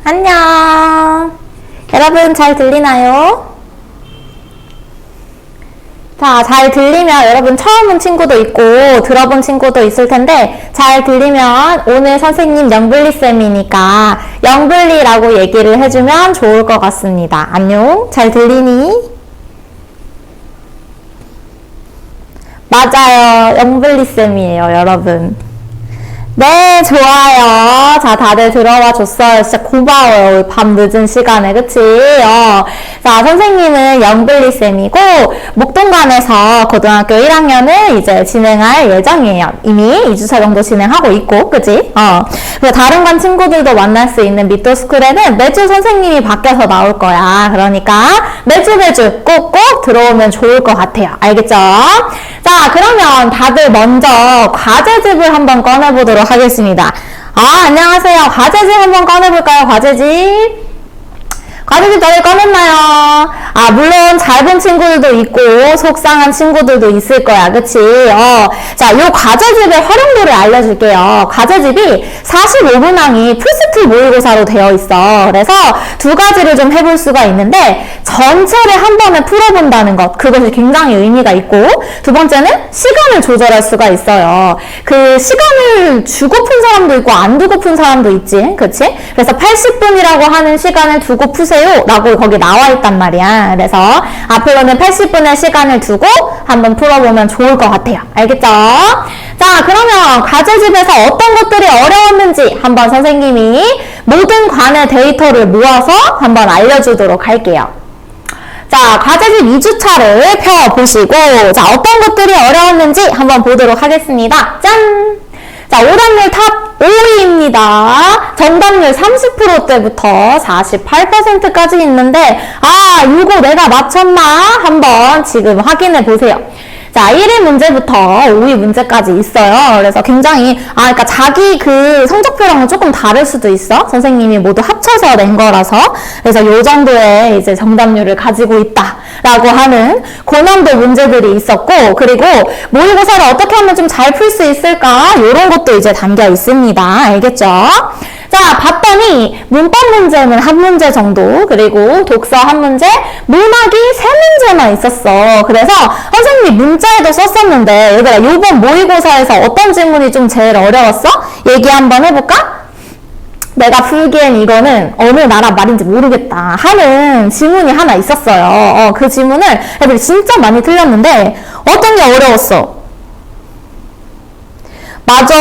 안녕. 여러분 잘 들리나요? 자, 잘 들리면 여러분 처음 온 친구도 있고 들어본 친구도 있을 텐데 잘 들리면 오늘 선생님 영블리쌤이니까 영블리라고 얘기를 해주면 좋을 것 같습니다. 안녕? 잘 들리니? 맞아요. 영블리쌤이에요, 여러분. 네, 좋아요. 자, 다들 들어와 줬어요. 진짜 고마워요. 밤 늦은 시간에, 그치? 자, 선생님은 영블리쌤이고, 목동관에서 고등학교 1학년을 이제 진행할 예정이에요. 이미 2주차 정도 진행하고 있고, 그치? 그리고 다른 관 친구들도 만날 수 있는 미도스쿨에는 매주 선생님이 바뀌어서 나올 거야. 그러니까 매주 꼭꼭 들어오면 좋을 것 같아요. 알겠죠? 자, 그러면 다들 먼저 과제집을 한번 꺼내보도록 하겠습니다. 안녕하세요. 과제집 한번 꺼내볼까요? 과제집 다들 꺼냈나요? 물론 잘 본 친구들도 있고 속상한 친구들도 있을 거야. 그치? 자, 요 과제집의 활용도를 알려줄게요. 과제집이 45분항이 풀스킬 모의고사로 되어 있어. 그래서 두 가지를 좀 해볼 수가 있는데 전체를 한 번에 풀어본다는 것, 그것이 굉장히 의미가 있고, 두 번째는 시간을 조절할 수가 있어요. 그 시간을 주고 푼 사람도 있고 안 두고 푼 사람도 있지. 그치? 그래서 80분이라고 하는 시간을 두고 푸세요 라고 거기 나와 있단 말이야. 그래서 앞으로는 80분의 시간을 두고 한번 풀어보면 좋을 것 같아요. 알겠죠? 자, 그러면 과제집에서 어떤 것들이 어려웠는지 한번 선생님이 모든 관의 데이터를 모아서 한번 알려주도록 할게요. 자, 과제집 2주차를 펴보시고, 자, 어떤 것들이 어려웠는지 한번 보도록 하겠습니다. 짠! 자, 오답률 탑 5위입니다. 정답률 30%대부터 48%까지 있는데, 이거 내가 맞췄나? 한번 지금 확인해 보세요. 자, 1위 문제부터 5위 문제까지 있어요. 그래서 굉장히, 그러니까 자기 그 성적표랑은 조금 다를 수도 있어. 선생님이 모두 합쳐서 낸 거라서. 그래서 요 정도의 이제 정답률을 가지고 있다라고 하는 고난도 문제들이 있었고, 그리고 모의고사를 어떻게 하면 좀 잘 풀 수 있을까? 요런 것도 이제 담겨 있습니다. 알겠죠? 자, 봤더니 문법 문제는 한 문제 정도, 그리고 독서 한 문제, 문학이 3문제만 있었어. 그래서 선생님이 문자에도 썼었는데, 얘들아, 요번 모의고사에서 어떤 질문이 좀 제일 어려웠어? 얘기 한번 해볼까? 내가 풀기엔 이거는 어느 나라 말인지 모르겠다 하는 지문이 하나 있었어요. 그 지문을 애들이 진짜 많이 틀렸는데 어떤 게 어려웠어? 맞아.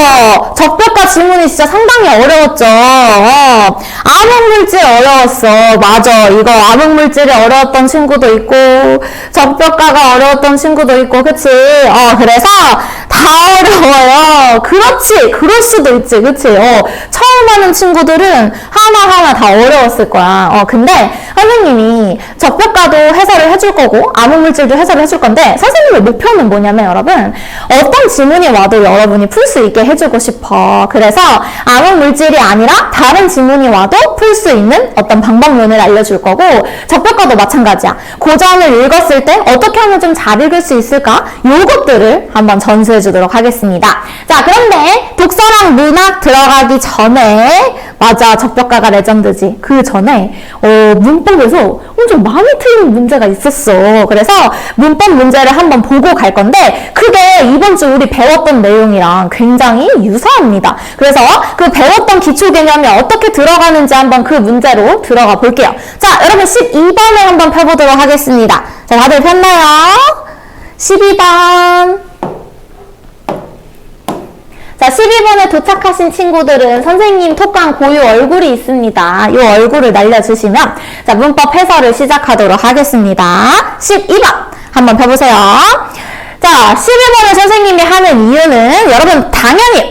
적벽과 지문이 진짜 상당히 어려웠죠. 암흑물질 어려웠어. 맞아. 이거 암흑물질이 어려웠던 친구도 있고 적벽가가 어려웠던 친구도 있고, 그치? 그래서 다 어려워요. 그렇지. 그럴 수도 있지. 그치? 처음 하는 친구들은 하나하나 다 어려웠을 거야. 근데 선생님이 적벽가도 해설을 해줄 거고 암흑물질도 해설을 해줄 건데, 선생님의 목표는 뭐냐면 여러분, 어떤 지문이 와도 여러분이 풀 수 있게 해주고 싶어. 그래서 암흑물질이 아니라 다른 지문이 와도 풀 수 있는 어떤 방법론을 알려줄 거고, 적벽가도 마찬가지야. 고전을 읽었을 때 어떻게 하면 좀 잘 읽을 수 있을까? 요것들을 한번 전수해 주도록 하겠습니다. 자, 그런데 독서랑 문학 들어가기 전에, 맞아, 적벽가가 레전드지. 그 전에 문법에서 엄청 많이 틀린 문제가 있었어. 그래서 문법 문제를 한번 보고 갈 건데, 그게 이번 주 우리 배웠던 내용이랑 굉장히 유사합니다. 그래서 그 배웠던 기초 개념이 어떻게 들어가는지 한번 그 문제로 들어가 볼게요. 자, 여러분 12번을 한번 펴보도록 하겠습니다. 자, 다들 폈나요? 12번. 자, 12번에 도착하신 친구들은 선생님 톡방 고유 얼굴이 있습니다. 이 얼굴을 날려주시면, 자, 문법 해설을 시작하도록 하겠습니다. 12번 한번 펴보세요. 자, 11번을 선생님이 하는 이유는 여러분 당연히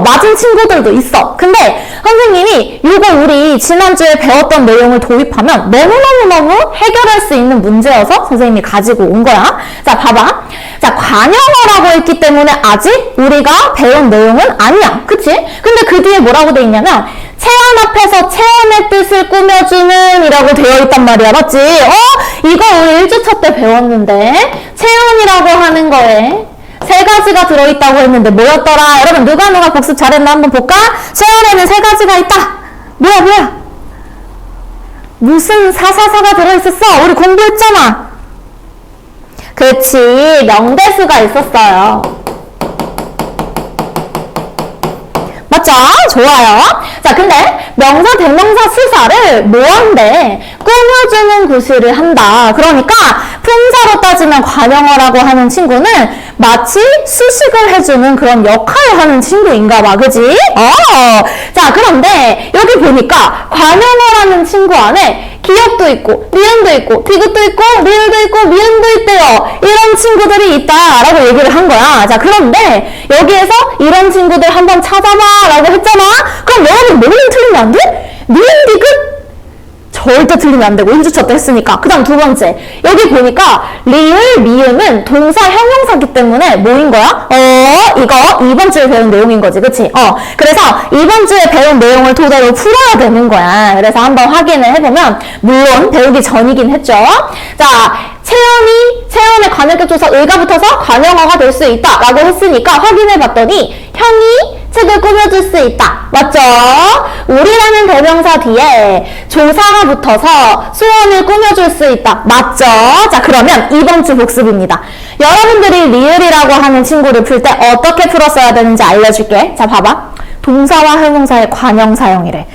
맞은 친구들도 있어. 근데 선생님이 이거 우리 지난주에 배웠던 내용을 도입하면 너무너무너무 해결할 수 있는 문제여서 선생님이 가지고 온 거야. 자, 봐봐. 자, 관형어라고 했기 때문에 아직 우리가 배운 내용은 아니야. 그치? 근데 그 뒤에 뭐라고 돼 있냐면 체온 앞에서 체온의 뜻을 꾸며주는 이라고 되어 있단 말이야. 맞지? 이거 우리 1주차 때 배웠는데 체온이라고 하는 거에 세 가지가 들어있다고 했는데 뭐였더라? 여러분 누가 복습 잘했나 한번 볼까? 체온에는 세 가지가 있다. 뭐야? 무슨 사사사가 들어있었어? 우리 공부했잖아. 그렇지, 명대수가 있었어요. 맞죠? 좋아요. 자, 근데 명사, 대명사, 수사를 뭐한대? 꾸며주는 구실을 한다. 그러니까 품사로 따지면 관용어라고 하는 친구는 마치 수식을 해주는 그런 역할을 하는 친구인가 봐. 그지? 자, 그런데 여기 보니까 관용어라는 친구 안에 기역도 있고, 니은도 있고, 디귿도 있고, 리을도 있고, 미음도 있대요. 이런 친구들이 있다라고 얘기를 한 거야. 자, 그런데 여기에서 이런 친구들 한번 찾아봐라고 했잖아. 그럼 여러분 뭐는 틀리면 안 돼? 니은, 디귿? 절대 틀리면 안 되고 1주차 때 했으니까. 그 다음 두 번째, 여기 보니까 리을, 미음은 동사, 형용사기 때문에 뭐인 거야? 이거 이번 주에 배운 내용인 거지, 그치? 그래서 이번 주에 배운 내용을 토대로 풀어야 되는 거야. 그래서 한번 확인을 해보면, 물론 배우기 전이긴 했죠. 자, 채연의 관역격조사 의가 붙어서 관용어가 될 수 있다 라고 했으니까 확인해봤더니 형이 책을 꾸며줄 수 있다. 맞죠? 우리라는 대명사 뒤에 조사가 붙어서 수원을 꾸며줄 수 있다. 맞죠? 자, 그러면 이번 주 복습입니다. 여러분들이 리을이라고 하는 친구를 풀 때 어떻게 풀었어야 되는지 알려줄게. 자, 봐봐. 동사와 형용사의 관형사형이래.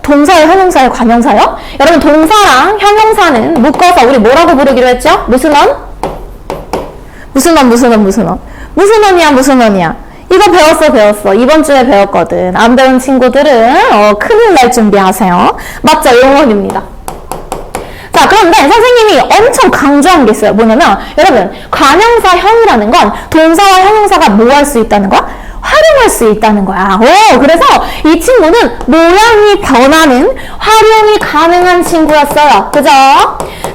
동사와 형용사의 관형사형? 여러분, 동사랑 형용사는 묶어서 우리 뭐라고 부르기로 했죠? 무슨 원? 무슨 원, 무슨 원, 무슨 원? 무슨 원이야, 무슨 원이야? 이거 배웠어. 이번 주에 배웠거든. 안 배운 친구들은 큰일 날 준비하세요. 맞죠? 용언입니다. 자, 그런데 선생님이 엄청 강조한 게 있어요. 뭐냐면 여러분, 관형사형이라는 건 동사와 형용사가 뭐 할 수 있다는 거야? 활용할 수 있다는 거야. 그래서 이 친구는 모양이 변하는 활용이 가능한 친구였어요. 그죠?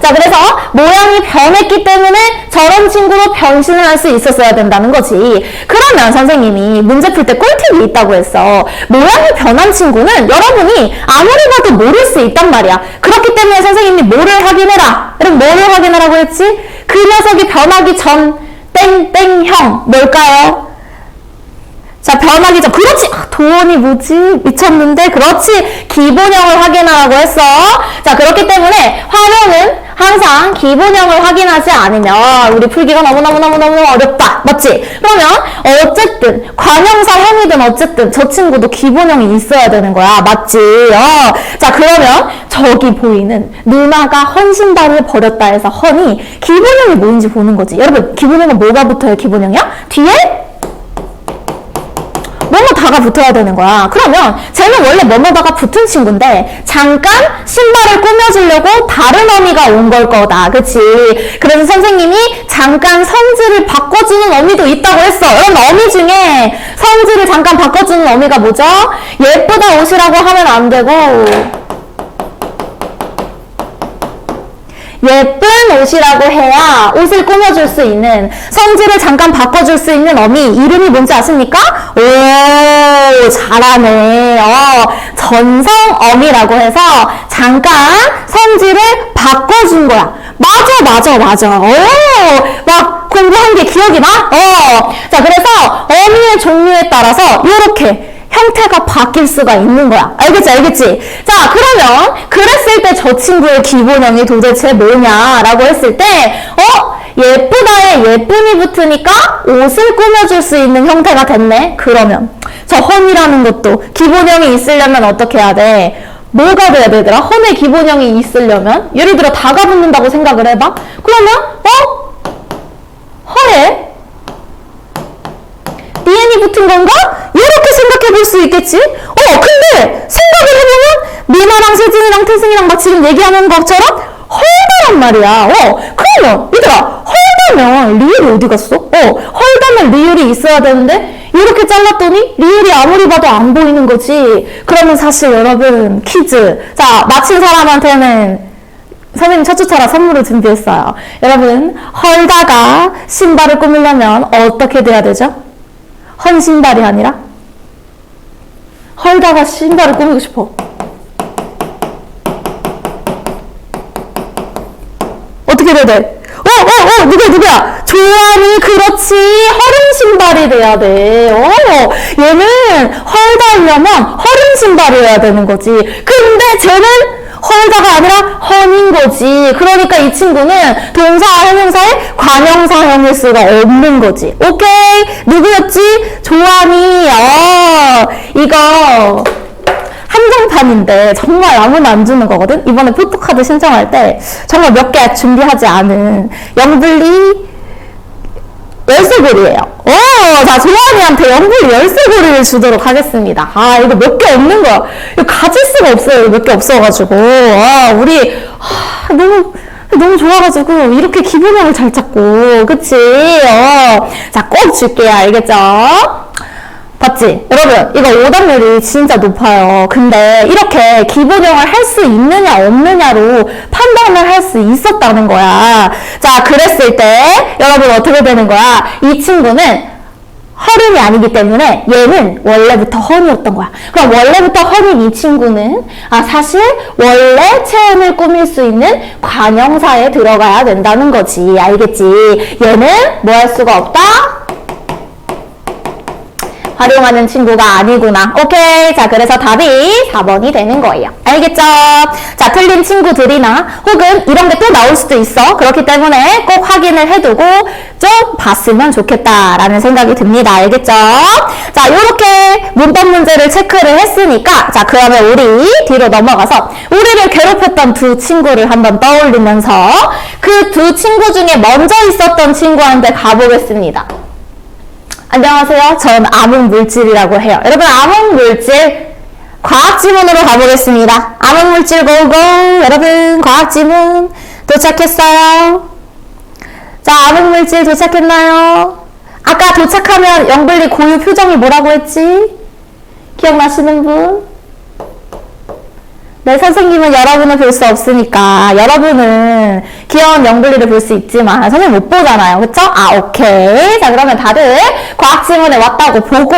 자, 그래서 모양이 변했기 때문에 저런 친구로 변신을 할 수 있었어야 된다는 거지. 그러면 선생님이 문제 풀 때 꿀팁이 있다고 했어. 모양이 변한 친구는 여러분이 아무리 봐도 모를 수 있단 말이야. 그렇기 때문에 선생님이 뭐를 확인해라. 그럼 뭐를 확인하라고 했지? 그 녀석이 변하기 전 땡땡형 뭘까요? 자, 변하기 전. 그렇지. 도원이 뭐지? 미쳤는데. 그렇지. 기본형을 확인하라고 했어. 자, 그렇기 때문에 활용은 항상 기본형을 확인하지 않으면 우리 풀기가 너무너무 어렵다. 맞지? 그러면 어쨌든 관형사형이든 어쨌든 저 친구도 기본형이 있어야 되는 거야. 맞지? 자, 그러면 저기 보이는 누나가 헌신발을 버렸다 해서 헌이 기본형이 뭔지 보는 거지. 여러분, 기본형은 뭐가 붙어요? 기본형이야? 뒤에 뭐뭐다가 붙어야 되는 거야. 그러면 쟤는 원래 뭐뭐다가 붙은 친구인데 잠깐 신발을 꾸며주려고 다른 어미가 온 걸 거다. 그치? 그래서 선생님이 잠깐 성질을 바꿔주는 어미도 있다고 했어. 여러분, 어미 중에 성질을 잠깐 바꿔주는 어미가 뭐죠? 예쁘다 옷이라고 하면 안 되고 예쁜 옷이라고 해야 옷을 꾸며줄 수 있는, 성질을 잠깐 바꿔줄 수 있는 어미 이름이 뭔지 아십니까? 오, 잘하네. 전성어미라고 해서 잠깐 성질을 바꿔준 거야. 맞아. 막 공부한 게 기억이 나? 자, 그래서 어미의 종류에 따라서 이렇게 형태가 바뀔 수가 있는 거야. 알겠지? 자, 그러면 그랬을 때 저 친구의 기본형이 도대체 뭐냐라고 했을 때 예쁘다에 예쁨이 붙으니까 옷을 꾸며줄 수 있는 형태가 됐네. 그러면 저 헌이라는 것도 기본형이 있으려면 어떻게 해야 돼? 뭐가 돼야 되더라? 헌의 기본형이 있으려면 예를 들어 다가 붙는다고 생각을 해봐. 그러면 허에 니은이 붙은 건가? 이렇게 생각해 볼 수 있겠지? 근데 생각을 해보면 미나랑 세진이랑 태승이랑 막 지금 얘기하는 것처럼 헐다란 말이야. 그러면 얘들아, 헐다면 리을이 어디 갔어? 헐다면 리을이 있어야 되는데 이렇게 잘랐더니 리을이 아무리 봐도 안 보이는 거지. 그러면 사실 여러분 퀴즈. 자, 맞힌 사람한테는 선생님 첫 주차라 선물을 준비했어요. 여러분, 헐다가 신발을 꾸미려면 어떻게 돼야 되죠? 헌 신발이 아니라 헐다가 신발을 꾸미고 싶어. 어떻게 돼야 돼? 누구야? 조안이, 그렇지. 허름 신발이 돼야 돼. 얘는 헐다려면 허름 신발이어야 되는 거지. 근데 쟤는 헐다가 아니라 헌인 거지. 그러니까 이 친구는 동사와 형용사의 관형사형일 수가 없는 거지. 오케이? 누구였지? 조한이. 이거 한정판인데 정말 아무나 안 주는 거거든? 이번에 포토카드 신청할 때 정말 몇 개 준비하지 않은 영블리 열쇠고리예요. 자, 조한이한테 영블리 열쇠고리를 주도록 하겠습니다. 이거 몇 개 없는 거야. 이거 가질 수가 없어요. 몇 개 없어가지고. 우리, 너무 좋아가지고, 이렇게 기본형을 잘 찾고, 그치? 자, 꼭 줄게요. 알겠죠? 봤지? 여러분, 이거 오답률이 진짜 높아요. 근데 이렇게 기본형을 할 수 있느냐 없느냐로 판단을 할 수 있었다는 거야. 자, 그랬을 때 여러분 어떻게 되는 거야? 이 친구는 허름이 아니기 때문에 얘는 원래부터 헌이었던 거야. 그럼 원래부터 헌인 이 친구는 사실 원래 체험을 꾸밀 수 있는 관형사에 들어가야 된다는 거지. 알겠지? 얘는 뭐 할 수가 없다? 활용하는 친구가 아니구나. 오케이. 자, 그래서 답이 4번이 되는 거예요. 알겠죠? 자, 틀린 친구들이나 혹은 이런 게 또 나올 수도 있어. 그렇기 때문에 꼭 확인을 해두고 좀 봤으면 좋겠다라는 생각이 듭니다. 알겠죠? 자, 요렇게 문법 문제를 체크를 했으니까 자, 그러면 우리 뒤로 넘어가서 우리를 괴롭혔던 두 친구를 한번 떠올리면서 그 두 친구 중에 먼저 있었던 친구한테 가보겠습니다. 안녕하세요. 전 암흑물질이라고 해요. 여러분, 암흑물질 과학지문으로 가보겠습니다. 암흑물질 고고. 여러분, 과학지문 도착했어요. 자, 암흑물질 도착했나요? 아까 도착하면 영블리 고유 표정이 뭐라고 했지? 기억나시는 분? 네, 선생님은 여러분을 볼 수 없으니까 여러분은 귀여운 영블리를 볼 수 있지만 선생님 못 보잖아요. 그쵸? 오케이. 자, 그러면 다들 과학지문에 왔다고 보고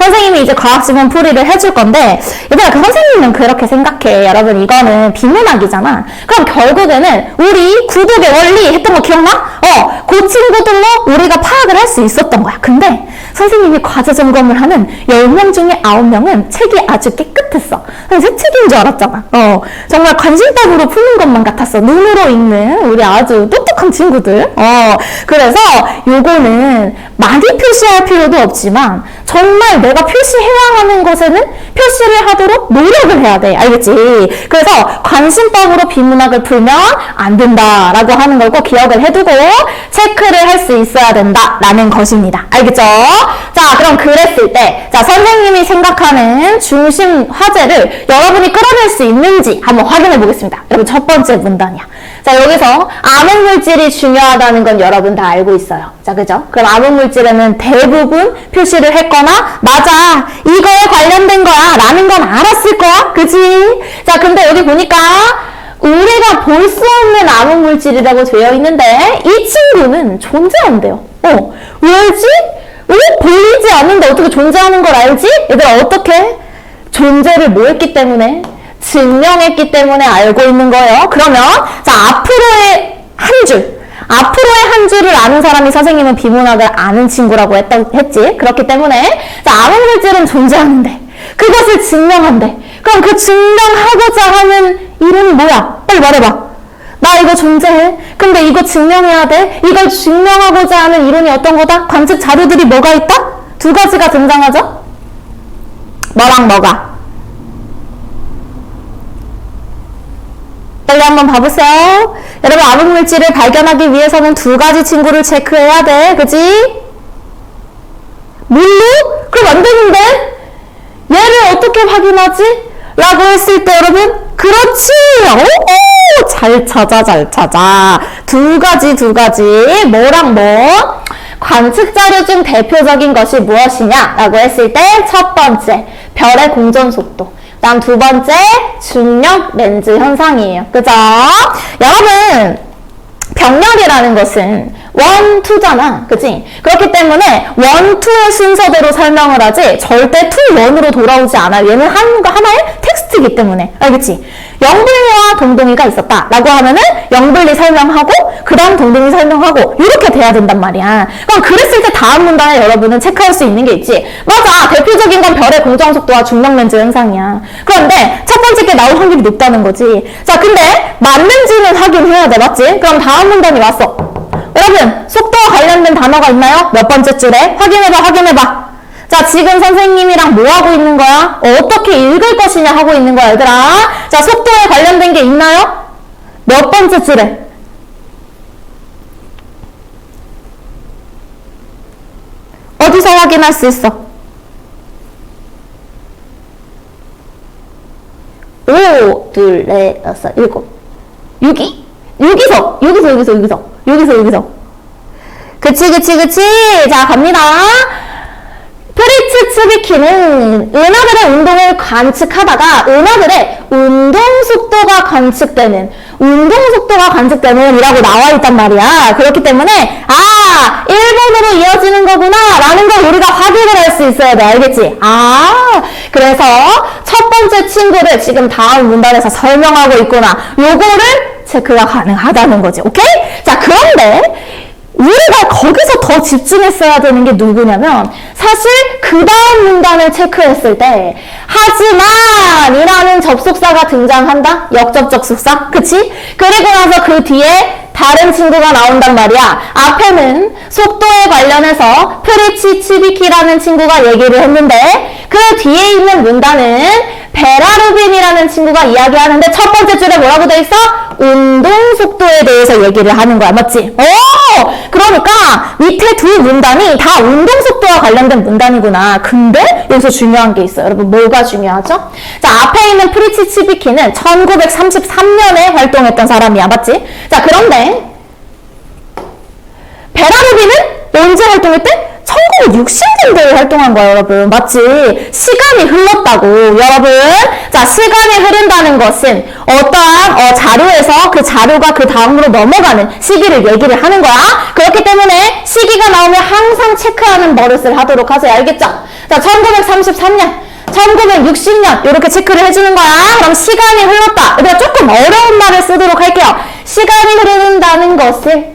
선생님이 이제 과학지문 풀이를 해줄 건데 얘들아, 그 선생님은 그렇게 생각해. 여러분, 이거는 비문학이잖아. 그럼 결국에는 우리 구독의 원리 했던 거 기억나? 그 친구들로 우리가 파악을 할 수 있었던 거야. 근데 선생님이 과제 점검을 하는 10명 중에 9명은 책이 아주 깨끗했어. 새 책인 줄 알았잖아. 정말 관심법으로 푸는 것만 같았어. 눈으로 읽는 우리 아주 똑똑한 친구들. 그래서 요거는 많이 표시할 필요도 없지만 정말 내가 표시해야 하는 것에는 표시를 하도록 노력을 해야 돼. 알겠지? 그래서 관심법으로 비문학을 풀면 안 된다라고 하는 걸 꼭 기억을 해두고 체크를 할 수 있어야 된다라는 것입니다. 알겠죠? 자, 그럼 그랬을 때 자, 선생님이 생각하는 중심 화제를 여러분이 끌어낼 수 있는지 한번 확인해 보겠습니다. 여러분, 첫 번째 문단이야. 자, 여기서 암흑물질이 중요하다는 건 여러분 다 알고 있어요. 자, 그죠? 그럼 암흑물질에는 대부분 표시를 했거나 맞아, 이거에 관련된 거야 라는 건 알았을 거야. 그지? 자, 근데 여기 보니까 우리가 볼 수 없는 암흑물질이라고 되어 있는데 이 친구는 존재한대요. 왜지? 보이지 않는데 어떻게 존재하는 걸 알지? 얘들아, 어떻게? 존재를 뭐 했기 때문에? 증명했기 때문에 알고 있는 거예요. 그러면 자, 앞으로의 한 줄을 아는 사람이 선생님은 비문학을 아는 친구라고 했지. 그렇기 때문에 자, 암흑물질은 존재하는데 그것을 증명한대. 그럼 그 증명하고자 하는 이론이 뭐야? 빨리 말해봐. 나 이거 존재해. 근데 이거 증명해야 돼. 이걸 증명하고자 하는 이론이 어떤 거다? 관측 자료들이 뭐가 있다? 두 가지가 등장하죠? 뭐랑 뭐가? 빨리 한번 봐보세요. 여러분, 암흑물질을 발견하기 위해서는 두 가지 친구를 체크해야 돼. 그지? 물로? 그럼 안 되는데? 얘를 어떻게 확인하지? 라고 했을 때 여러분, 그렇지! 잘 찾아. 두 가지. 뭐랑 뭐? 관측 자료 중 대표적인 것이 무엇이냐? 라고 했을 때 첫 번째, 별의 공전 속도. 다음 두 번째, 중력 렌즈 현상이에요. 그죠? 여러분, 병렬이라는 것은 1, 2잖아. 그치? 그렇기 때문에 1, 2의 순서대로 설명을 하지 절대 2, 1으로 돌아오지 않아. 얘는 하나의 텍스트이기 때문에. 알겠지? 영분리와 동동이가 있었다 라고 하면은 영분리 설명하고 그 다음 동동이 설명하고 이렇게 돼야 된단 말이야. 그럼 그랬을 때 다음 문단에 여러분은 체크할 수 있는 게 있지. 맞아. 대표적인 건 별의 공정속도와 중력렌즈 현상이야. 그런데 첫 번째 게 나올 확률이 높다는 거지. 자, 근데 맞는지는 확인해야 돼. 맞지? 그럼 다음 문단이 왔어. 여러분, 속도와 관련된 단어가 있나요? 몇 번째 줄에? 확인해봐. 자, 지금 선생님이랑 뭐 하고 있는 거야? 어떻게 읽을 것이냐 하고 있는 거야, 얘들아. 자, 속도에 관련된 게 있나요? 몇 번째 줄에? 어디서 확인할 수 있어? 5, 2, 4, 5, 6. 여기서. 그치. 자, 갑니다. 프리츠 츠비키는 은하들의 운동을 관측하다가 은하들의 운동속도가 관측되는 이라고 나와 있단 말이야. 그렇기 때문에 1번으로 이어지는 거구나 라는 걸 우리가 확인을 할 수 있어야 돼. 알겠지? 그래서 첫 번째 친구를 지금 다음 문단에서 설명하고 있구나. 요거를 체크가 가능하다는 거지. 오케이? 자, 그런데 우리가 거기서 더 집중했어야 되는 게 누구냐면 사실 그 다음 문단을 체크했을 때 하지만 이라는 접속사가 등장한다? 역접접속사? 그치? 그리고 나서 그 뒤에 다른 친구가 나온단 말이야. 앞에는 속도에 관련해서 프리치 츠비키라는 친구가 얘기를 했는데 그 뒤에 있는 문단은 베라루빈이라는 친구가 이야기하는데 첫 번째 줄에 뭐라고 돼 있어? 운동 속도에 대해서 얘기를 하는 거야. 맞지? 그러니까 밑에 두 문단이 다 운동 속도와 관련된 문단이구나. 근데 여기서 중요한 게 있어요. 여러분, 뭐가 중요하죠? 자, 앞에 있는 프리치 츠비키는 1933년에 활동했던 사람이야. 맞지? 자, 그런데 베라루빈은 언제 활동했대? 1960년대에 활동한 거야, 여러분. 맞지? 시간이 흘렀다고, 여러분. 자, 시간이 흐른다는 것은 어떠한 자료에서 그 자료가 그 다음으로 넘어가는 시기를 얘기를 하는 거야. 그렇기 때문에 시기가 나오면 항상 체크하는 버릇을 하도록 하세요. 알겠죠? 자, 1933년, 1960년 이렇게 체크를 해주는 거야. 그럼 시간이 흘렀다. 우리가 조금 어려운 말을 쓰도록 할게요. 시간이 흐른다는 것을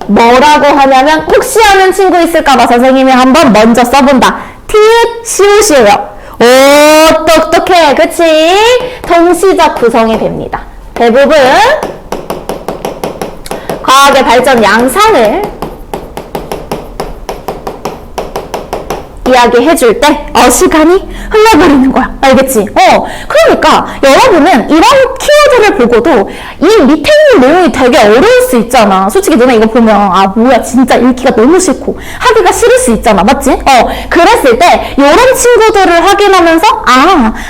뭐라고 하냐면 혹시 아는 친구 있을까봐 선생님이 한번 먼저 써본다. 티읕 시옷이에요. 오, 똑똑해. 그치? 동시적 구성이 됩니다. 대부분 과학의 발전 양상을 이야기해줄 때 시간이 흘러버리는 거야. 알겠지? 그러니까 여러분은 이런 키워드를 보고도 이 밑에 있는 내용이 되게 어려울 수 있잖아. 솔직히 너네 이거 보면 뭐야 진짜 읽기가 너무 싫고 하기가 싫을 수 있잖아. 맞지? 그랬을 때 이런 친구들을 확인하면서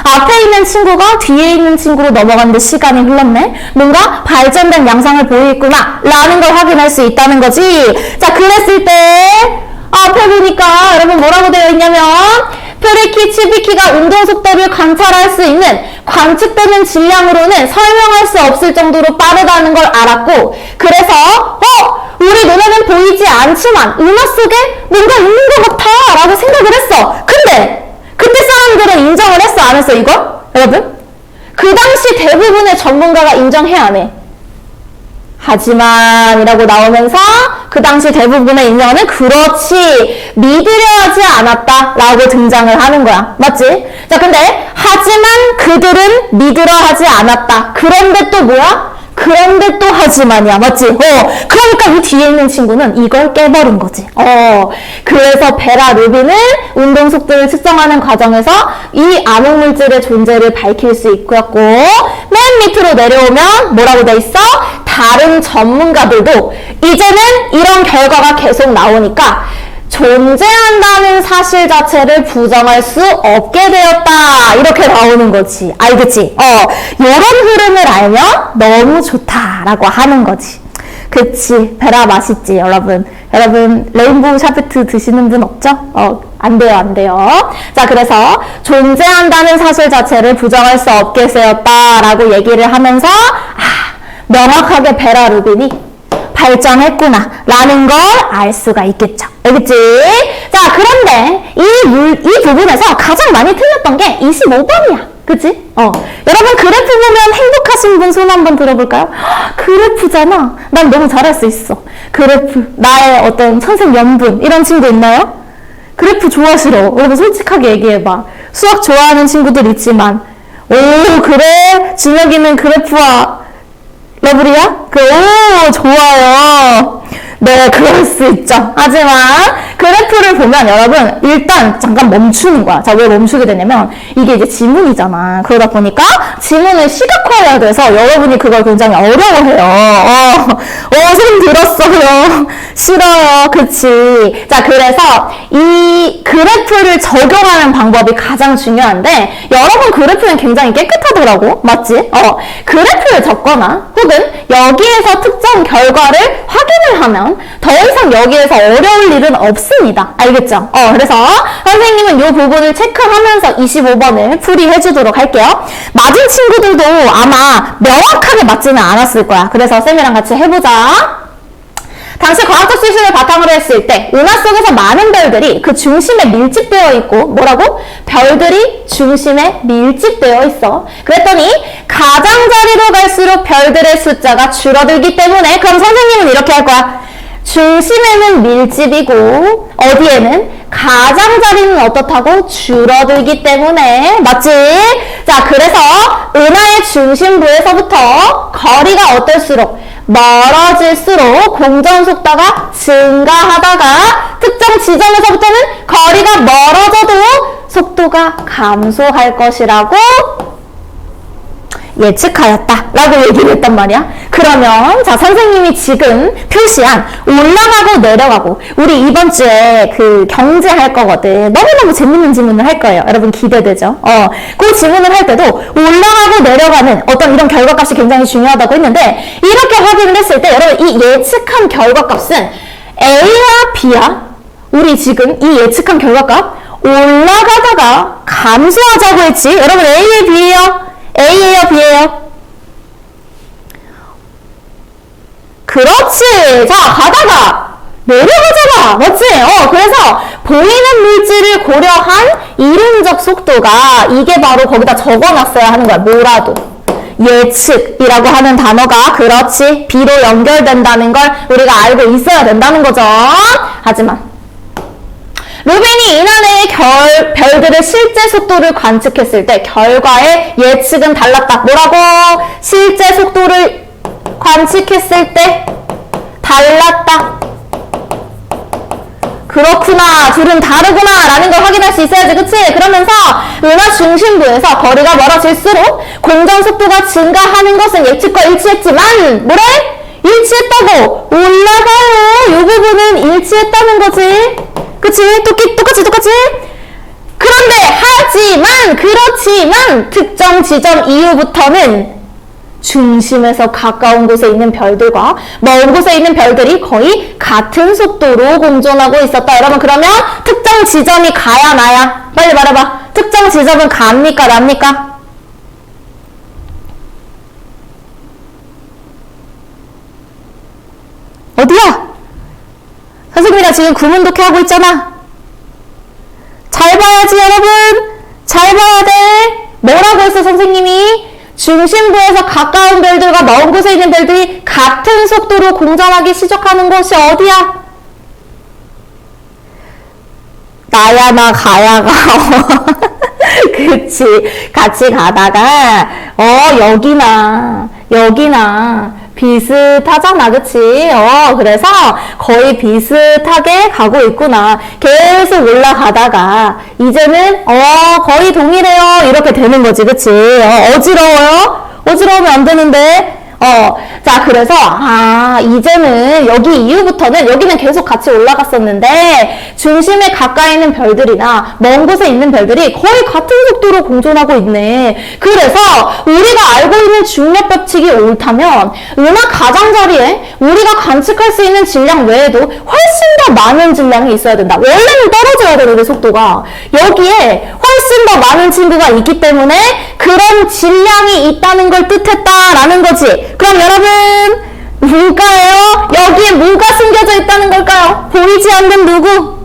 앞에 있는 친구가 뒤에 있는 친구로 넘어갔는데 시간이 흘렀네. 뭔가 발전된 양상을 보이겠구나 라는 걸 확인할 수 있다는 거지. 자, 그랬을 때 앞에 보니까 여러분 뭐라고 되어 있냐면 프리키 츠비키가 운동속도를 관찰할 수 있는 관측되는 질량으로는 설명할 수 없을 정도로 빠르다는 걸 알았고, 그래서 우리 눈에는 보이지 않지만 은하 속에 뭔가 있는 것 같아 라고 생각을 했어. 근데 그때 사람들은 인정을 했어 안 했어 이걸? 여러분? 그 당시 대부분의 전문가가 인정해 안 해? 하지만 이라고 나오면서 그 당시 대부분의 인정은 그렇지 믿으려 하지 않았다 라고 등장을 하는 거야. 맞지? 자, 근데 하지만 그들은 믿으려 하지 않았다. 그런데 또 뭐야? 그런데 또 하지만이야. 맞지? 그러니까 이 뒤에 있는 친구는 이걸 깨버린 거지. 그래서 베라루빈은 운동 속도를 측정하는 과정에서 이 암흑물질의 존재를 밝힐 수 있었고, 맨 밑으로 내려오면 뭐라고 돼 있어? 다른 전문가들도 이제는 이런 결과가 계속 나오니까 존재한다는 사실 자체를 부정할 수 없게 되었다. 이렇게 나오는 거지. 알겠지? 요런 흐름을 알면 너무 좋다라고 하는 거지. 그치. 베라 맛있지, 여러분. 여러분, 레인보우 샤베트 드시는 분 없죠? 안 돼요. 자, 그래서 존재한다는 사실 자체를 부정할 수 없게 되었다라고 얘기를 하면서 명확하게 베라루빈이 발전했구나 라는 걸 알 수가 있겠죠. 알겠지? 자, 그런데 이 부분에서 가장 많이 틀렸던 게 25번이야. 그치? 여러분 그래프 보면 행복하신 분 손 한번 들어볼까요? 그래프잖아. 난 너무 잘할 수 있어. 그래프, 나의 어떤 천생연분 이런 친구 있나요? 그래프 좋아 싫어? 여러분 솔직하게 얘기해봐. 수학 좋아하는 친구들 있지만 오 그래? 준혁이는 그래프와 러블이야? 오 좋아요. 네, 그럴 수 있죠. 하지만 그래프를 보면 여러분 일단 잠깐 멈추는 거야. 자, 왜 멈추게 되냐면 이게 이제 지문이잖아. 그러다 보니까 지문을 시각화해야 돼서 여러분이 그걸 굉장히 어려워해요. 손 들었어요. 싫어요. 그치. 자, 그래서 이 그래프를 적용하는 방법이 가장 중요한데 여러분 그래프는 굉장히 깨끗하더라고. 맞지? 그래프를 적거나 혹은 여기에서 특정 결과를 확인을 하면 더 이상 여기에서 어려울 일은 없습니다. 알겠죠? 그래서 선생님은 이 부분을 체크하면서 25번을 풀이해 주도록 할게요. 맞은 친구들도 아마 명확하게 맞지는 않았을 거야. 그래서 쌤이랑 같이 해보자. 당시 과학적 수식을 바탕으로 했을 때 은하 속에서 많은 별들이 그 중심에 밀집되어 있고 뭐라고? 별들이 중심에 밀집되어 있어. 그랬더니 가장자리로 갈수록 별들의 숫자가 줄어들기 때문에 그럼 선생님은 이렇게 할 거야. 중심에는 밀집이고 어디에는 가장자리는 어떻다고? 줄어들기 때문에. 맞지? 자, 그래서 은하의 중심부에서부터 거리가 어떨수록 멀어질수록 공전 속도가 증가하다가 특정 지점에서부터는 거리가 멀어져도 속도가 감소할 것이라고 예측하였다 라고 얘기를 했단 말이야. 그러면 자 선생님이 지금 표시한 올라가고 내려가고 우리 이번 주에 그 경제 할 거거든. 너무너무 재밌는 질문을 할 거예요. 여러분 기대되죠? 그 질문을 할 때도 올라가고 내려가는 어떤 이런 결과값이 굉장히 중요하다고 했는데 이렇게 확인을 했을 때 여러분 이 예측한 결과값은 A와 B야. 우리 지금 이 예측한 결과값 올라가다가 감소하자고 했지. 여러분 A에 B예요? A예요, B예요? 그렇지. 자, 가다가 내려가잖아. 맞지? 그래서 보이는 물질을 고려한 이론적 속도가 이게 바로 거기다 적어놨어야 하는 거야. 뭐라도. 예측이라고 하는 단어가 그렇지. B로 연결된다는 걸 우리가 알고 있어야 된다는 거죠. 하지만 루벤이 인하의 별들의 실제 속도를 관측했을 때 결과의 예측은 달랐다. 뭐라고? 실제 속도를 관측했을 때 달랐다. 그렇구나. 둘은 다르구나. 라는 걸 확인할 수 있어야지. 그치? 그러면서 은하 중심부에서 거리가 멀어질수록 공전 속도가 증가하는 것은 예측과 일치했지만 뭐래? 일치했다고. 올라가요. 이 부분은 일치했다는 거지. 그치? 똑같이. 그런데 그렇지만 특정 지점 이후부터는 중심에서 가까운 곳에 있는 별들과 먼 곳에 있는 별들이 거의 같은 속도로 공존하고 있었다. 여러분 그러면 특정 지점이 가야 나야? 빨리 말해봐. 특정 지점은 갑니까 납니까? 어디야? 선생님이랑 지금 구문독해 하고 있잖아. 잘 봐야지 여러분. 잘 봐야 돼. 뭐라고 했어 선생님이? 중심부에서 가까운 별들과 먼 곳에 있는 별들이 같은 속도로 공전하기 시작하는 곳이 어디야? 나야 나 가야가. 그치. 같이 가다가 여기나 비슷하잖아. 그치? 그래서 거의 비슷하게 가고 있구나. 계속 올라가다가 이제는 거의 동일해요. 이렇게 되는 거지. 그치? 어지러워요? 어지러우면 안 되는데. 자, 그래서, 이제는 여기 이후부터는 여기는 계속 같이 올라갔었는데, 중심에 가까이 있는 별들이나 먼 곳에 있는 별들이 거의 같은 속도로 공존하고 있네. 그래서 우리가 알고 있는 중력 법칙이 옳다면, 은하 가장자리에 우리가 관측할 수 있는 질량 외에도 훨씬 더 많은 질량이 있어야 된다. 원래는 떨어져야 되는데, 속도가. 여기에 훨씬 더 많은 친구가 있기 때문에 그런 질량이 있다는 걸 뜻했다라는 거지. 그럼 여러분 뭘까요? 여기에 뭐가 숨겨져 있다는 걸까요? 보이지 않는 누구?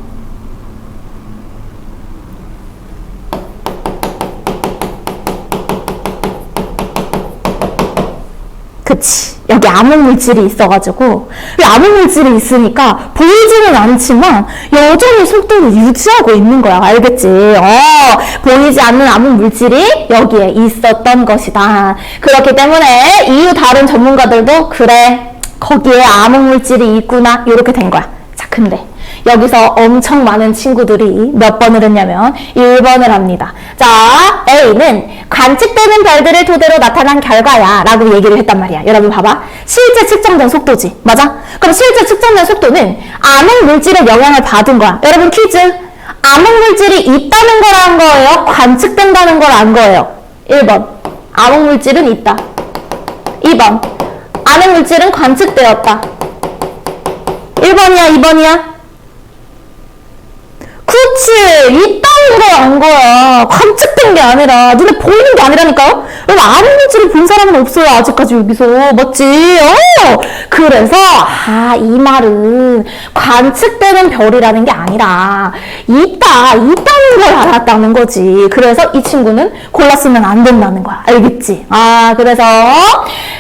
그치. 여기 암흑물질이 있어가지고 이 암흑물질이 있으니까 보이지는 않지만 여전히 속도를 유지하고 있는 거야. 알겠지? 보이지 않는 암흑물질이 여기에 있었던 것이다. 그렇기 때문에 이유 다른 전문가들도 그래, 거기에 암흑물질이 있구나, 이렇게 된 거야. 자, 근데 여기서 엄청 많은 친구들이 몇 번을 했냐면 1번을 합니다. 자, A는 관측되는 별들을 토대로 나타난 결과야 라고 얘기를 했단 말이야. 여러분 봐봐. 실제 측정된 속도지. 맞아? 그럼 실제 측정된 속도는 암흑물질의 영향을 받은 거야. 여러분 퀴즈. 암흑물질이 있다는 걸 안 거예요? 관측된다는 걸 안 거예요? 1번. 암흑물질은 있다. 2번. 암흑물질은 관측되었다. 1번이야, 2번이야? 그치, 있다는 걸 안 거야. 관측된 게 아니라, 눈에 보이는 게 아니라니까요? 여러분, 암흑물질을 본 사람은 없어요, 아직까지 여기서. 맞지? 그래서, 이 말은 관측되는 별이라는 게 아니라, 있다는 걸 알았다는 거지. 그래서 이 친구는 골랐으면 안 된다는 거야. 알겠지? 그래서,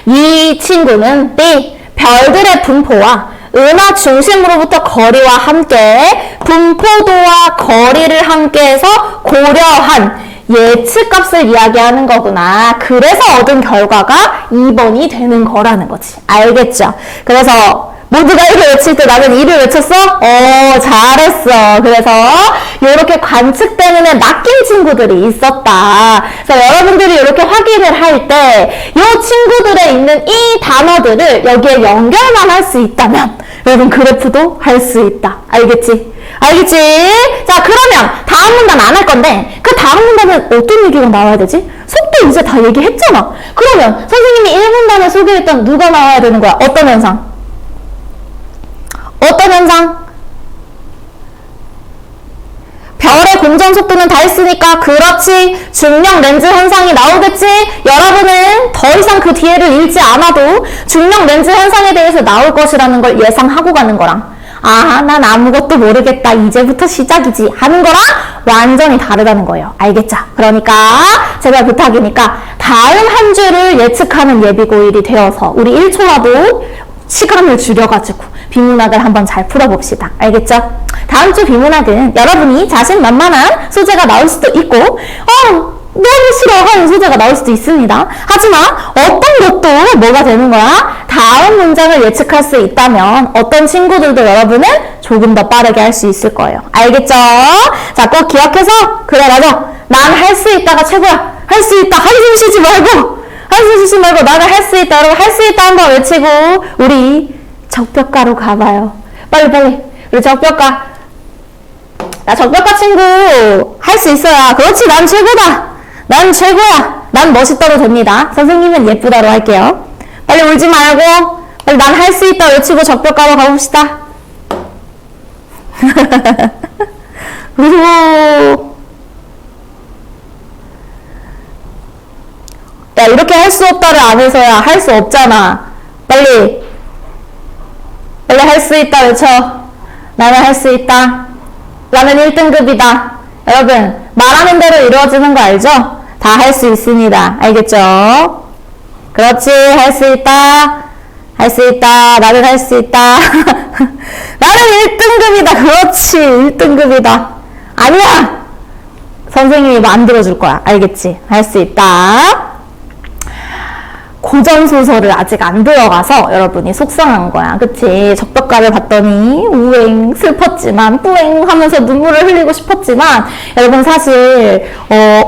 이 친구는 B, 별들의 분포와 은하 중심으로부터 거리와 함께 분포도와 거리를 함께해서 고려한 예측값을 이야기하는 거구나. 그래서 얻은 결과가 2번이 되는 거라는 거지. 알겠죠? 그래서 모두가 1을 외칠 때 나는 2를 외쳤어? 잘했어. 그래서 이렇게 관측 때문에 낚인 친구들이 있었다. 그래서 여러분들이 이렇게 확인을 할 때 이 친구들에 있는 이 단어들을 여기에 연결만 할 수 있다면 여러분 그래프도 할 수 있다. 알겠지? 알겠지? 자, 그러면 다음 문단 안 할 건데 그 다음 문단은 어떤 얘기가 나와야 되지? 속도 이제 다 얘기했잖아. 그러면 선생님이 1문단에 소개했던 누가 나와야 되는 거야? 어떤 현상? 어떤 현상? 별의 공전 속도는 다 했으니까 그렇지. 중력 렌즈 현상이 나오겠지. 여러분은 더 이상 그 뒤에를 읽지 않아도 중력 렌즈 현상에 대해서 나올 것이라는 걸 예상하고 가는 거랑 난 아무것도 모르겠다, 이제부터 시작이지 하는 거랑 완전히 다르다는 거예요. 알겠죠? 그러니까 제발 부탁이니까 다음 한 주를 예측하는 예비고일이 되어서 우리 1초라도 시간을 줄여가지고 비문학을 한번 잘 풀어봅시다. 알겠죠? 다음 주 비문학은 여러분이 자신만만한 소재가 나올 수도 있고 너무 싫어하는 소재가 나올 수도 있습니다. 하지만 어떤 것도 뭐가 되는 거야? 다음 문장을 예측할 수 있다면 어떤 친구들도 여러분은 조금 더 빠르게 할 수 있을 거예요. 알겠죠? 자, 꼭 기억해서 그래, 맞아. 난 할 수 있다가 최고야. 할 수 있다. 한숨 쉬지 말고. 한숨 쉬지 말고 나는 할 수 있다. 여러분 할 수 있다 한번 외치고 우리 적벽가로 가봐요. 빨리. 우리 적벽가. 야, 적벽가 친구 할 수 있어야. 그렇지, 난 최고다. 난 최고야. 난 멋있다로 됩니다. 선생님은 예쁘다로 할게요. 빨리 울지 말고 빨리 난 할 수 있다 외치고 적벽가로 가봅시다. 그리고 야, 이렇게 할 수 없다를 안 해서야 할 수 없잖아. 빨리 할 수 있다 외쳐. 나는 할 수 있다. 나는 1등급이다. 여러분 말하는 대로 이루어지는 거 알죠? 다 할 수 있습니다. 알겠죠? 그렇지, 할 수 있다. 할 수 있다. 나는 할 수 있다. 나는 1등급이다. 그렇지, 1등급이다. 아니야! 선생님이 만들어줄 거야. 알겠지? 할 수 있다. 고전소설을 아직 안 들어가서 여러분이 속상한 거야. 그치? 적벽가를 봤더니 우행 슬펐지만 뿌행 하면서 눈물을 흘리고 싶었지만 여러분 사실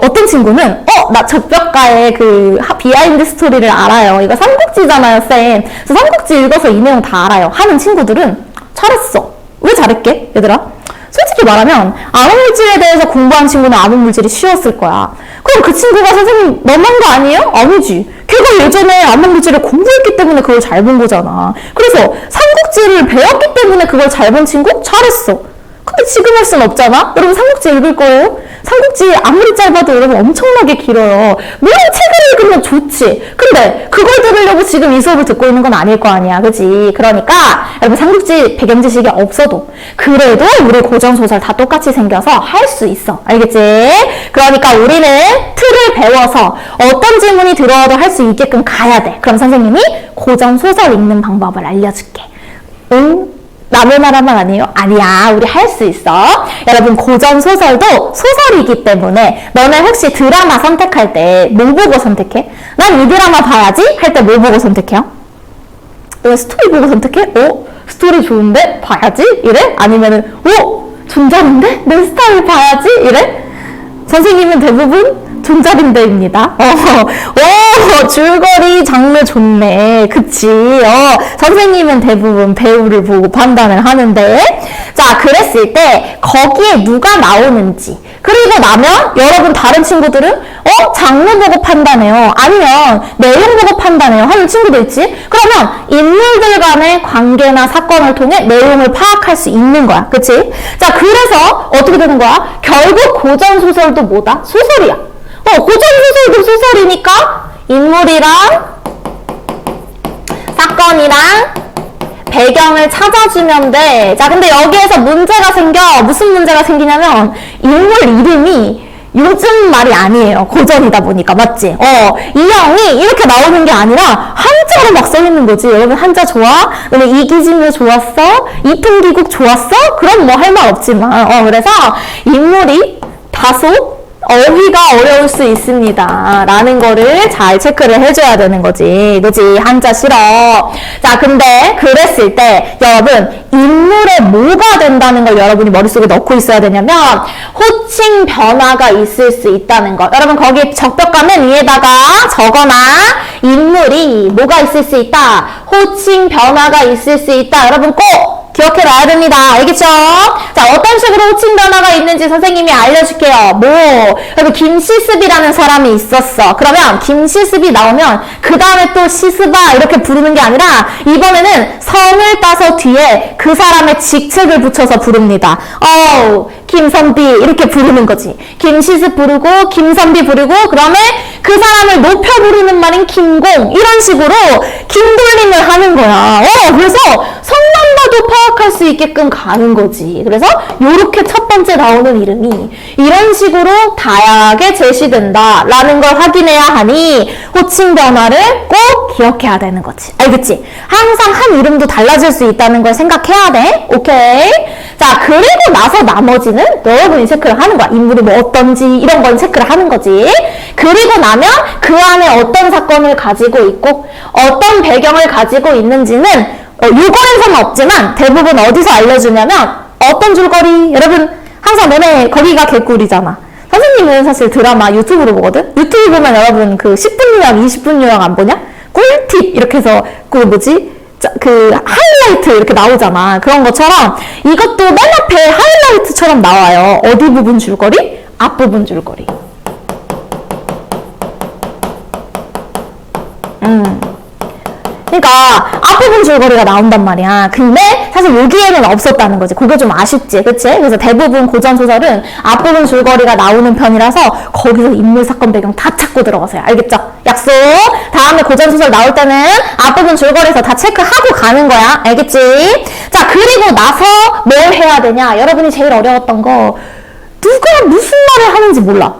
어떤 친구는 나 적벽가의 그 비하인드 스토리를 알아요. 이거 삼국지잖아요, 쌤. 그래서 삼국지 읽어서 이 내용 다 알아요 하는 친구들은 잘했어. 왜 잘했게? 얘들아? 솔직히 말하면 암흑물질에 대해서 공부한 친구는 암흑물질이 쉬웠을 거야. 그럼 그 친구가 선생님 너무한 거 아니에요? 아니지. 걔가 예전에 암흑물질을 공부했기 때문에 그걸 잘 본 거잖아. 그래서 삼국지를 배웠기 때문에 그걸 잘 본 친구? 잘했어. 근데 지금 할 순 없잖아? 여러분 삼국지 읽을 거예요? 삼국지 아무리 짧아도 여러분 엄청나게 길어요. 물론 책을 읽으면 좋지. 근데 그걸 들으려고 지금 이 수업을 듣고 있는 건 아닐 거 아니야. 그지? 그러니까 여러분 삼국지 배경 지식이 없어도 그래도 우리 고전소설 다 똑같이 생겨서 할 수 있어. 알겠지? 그러니까 우리는 틀을 배워서 어떤 질문이 들어와도 할 수 있게끔 가야 돼. 그럼 선생님이 고전소설 읽는 방법을 알려줄게. 응? 남의 나라만 아니에요? 아니야. 우리 할 수 있어. 여러분 고전소설도 소설이기 때문에 너네 혹시 드라마 선택할 때 뭐 보고 선택해? 난 이 드라마 봐야지 할 때 뭐 보고 선택해요? 너 스토리 보고 선택해? 스토리 좋은데? 봐야지? 이래? 아니면은 존잘인데? 내 스타일 봐야지? 이래? 선생님은 대부분 존잘인데입니다. 줄거리 장르 좋네. 그치? 선생님은 대부분 배우를 보고 판단을 하는데, 자, 그랬을 때 거기에 누가 나오는지, 그리고 나면 여러분 다른 친구들은 장르 보고 판단해요. 아니면 내용 보고 판단해요. 하는 친구도 있지? 그러면 인물들 간의 관계나 사건을 통해 내용을 파악할 수 있는 거야. 그치? 자, 그래서 어떻게 되는 거야? 결국 고전소설도 뭐다? 소설이야. 고전소설도 소설이니까 인물이랑 사건이랑 배경을 찾아주면 돼. 자, 근데 여기에서 문제가 생겨. 무슨 문제가 생기냐면 인물 이름이 요즘 말이 아니에요. 고전이다 보니까. 맞지? 이 형이 이렇게 나오는 게 아니라 한자로 막 써있는 거지. 여러분 한자 좋아? 너네 이기진묘 좋았어? 이풍기국 좋았어? 그럼 뭐 할 말 없지만. 그래서 인물이 다소 어휘가 어려울 수 있습니다. 라는 거를 잘 체크를 해줘야 되는 거지. 그치? 한자 싫어. 자, 근데 그랬을 때 여러분 인물에 뭐가 된다는 걸 여러분이 머릿속에 넣고 있어야 되냐면 호칭 변화가 있을 수 있다는 거. 여러분 거기 적벽가면 위에다가 적어놔. 인물이 뭐가 있을 수 있다. 호칭 변화가 있을 수 있다. 여러분 꼭 기억해 놔야 됩니다. 알겠죠? 자, 어떤 식으로 호칭 변화가 있는지 선생님이 알려줄게요. 여기 김시습이라는 사람이 있었어. 그러면 김시습이 나오면 그 다음에 또 시습아 이렇게 부르는 게 아니라 이번에는 성을 따서 뒤에 그 사람의 직책을 붙여서 부릅니다. 김선비 이렇게 부르는 거지. 김시습 부르고 김선비 부르고 그다음에 그 사람을 높여 부르는 말인 김공 이런 식으로 김돌림을 하는 거야. 그래서 성만 봐도 파악할 수 있게끔 가는 거지. 그래서 요렇게 첫 번째 나오는 이름이 이런 식으로 다양하게 제시된다라는 걸 확인해야 하니 호칭 변화를 꼭 기억해야 되는 거지. 알겠지? 항상 한 이름도 달라질 수 있다는 걸 생각해야 돼. 오케이? 자, 그리고 나서 나머지는 여러분이 체크를 하는 거야. 인물이 뭐 어떤지 이런 건 체크를 하는 거지. 그리고 나면 그 안에 어떤 사건을 가지고 있고 어떤 배경을 가지고 있는지는 요거에서는 없지만 대부분 어디서 알려주냐면 어떤 줄거리 여러분 항상 너네 거기가 개꿀이잖아. 선생님은 사실 드라마 유튜브로 보거든? 유튜브 보면 여러분 그 10분 요약 20분 요약 안 보냐? 꿀팁 이렇게 해서 그 하이라이트 이렇게 나오잖아. 그런 것처럼 이것도 맨 앞에 하이라이트처럼 나와요. 어디 부분 줄거리? 앞부분 줄거리. 그러니까 앞부분 줄거리가 나온단 말이야. 근데 사실 여기에는 없었다는 거지. 그게 좀 아쉽지, 그치? 그래서 대부분 고전소설은 앞부분 줄거리가 나오는 편이라서 거기서 인물, 사건, 배경 다 찾고 들어가세요. 알겠죠? 약속! 다음에 고전소설 나올 때는 앞부분 줄거리에서 다 체크하고 가는 거야. 알겠지? 자, 그리고 나서 뭘 해야 되냐? 여러분이 제일 어려웠던 거 누가 무슨 말을 하는지 몰라.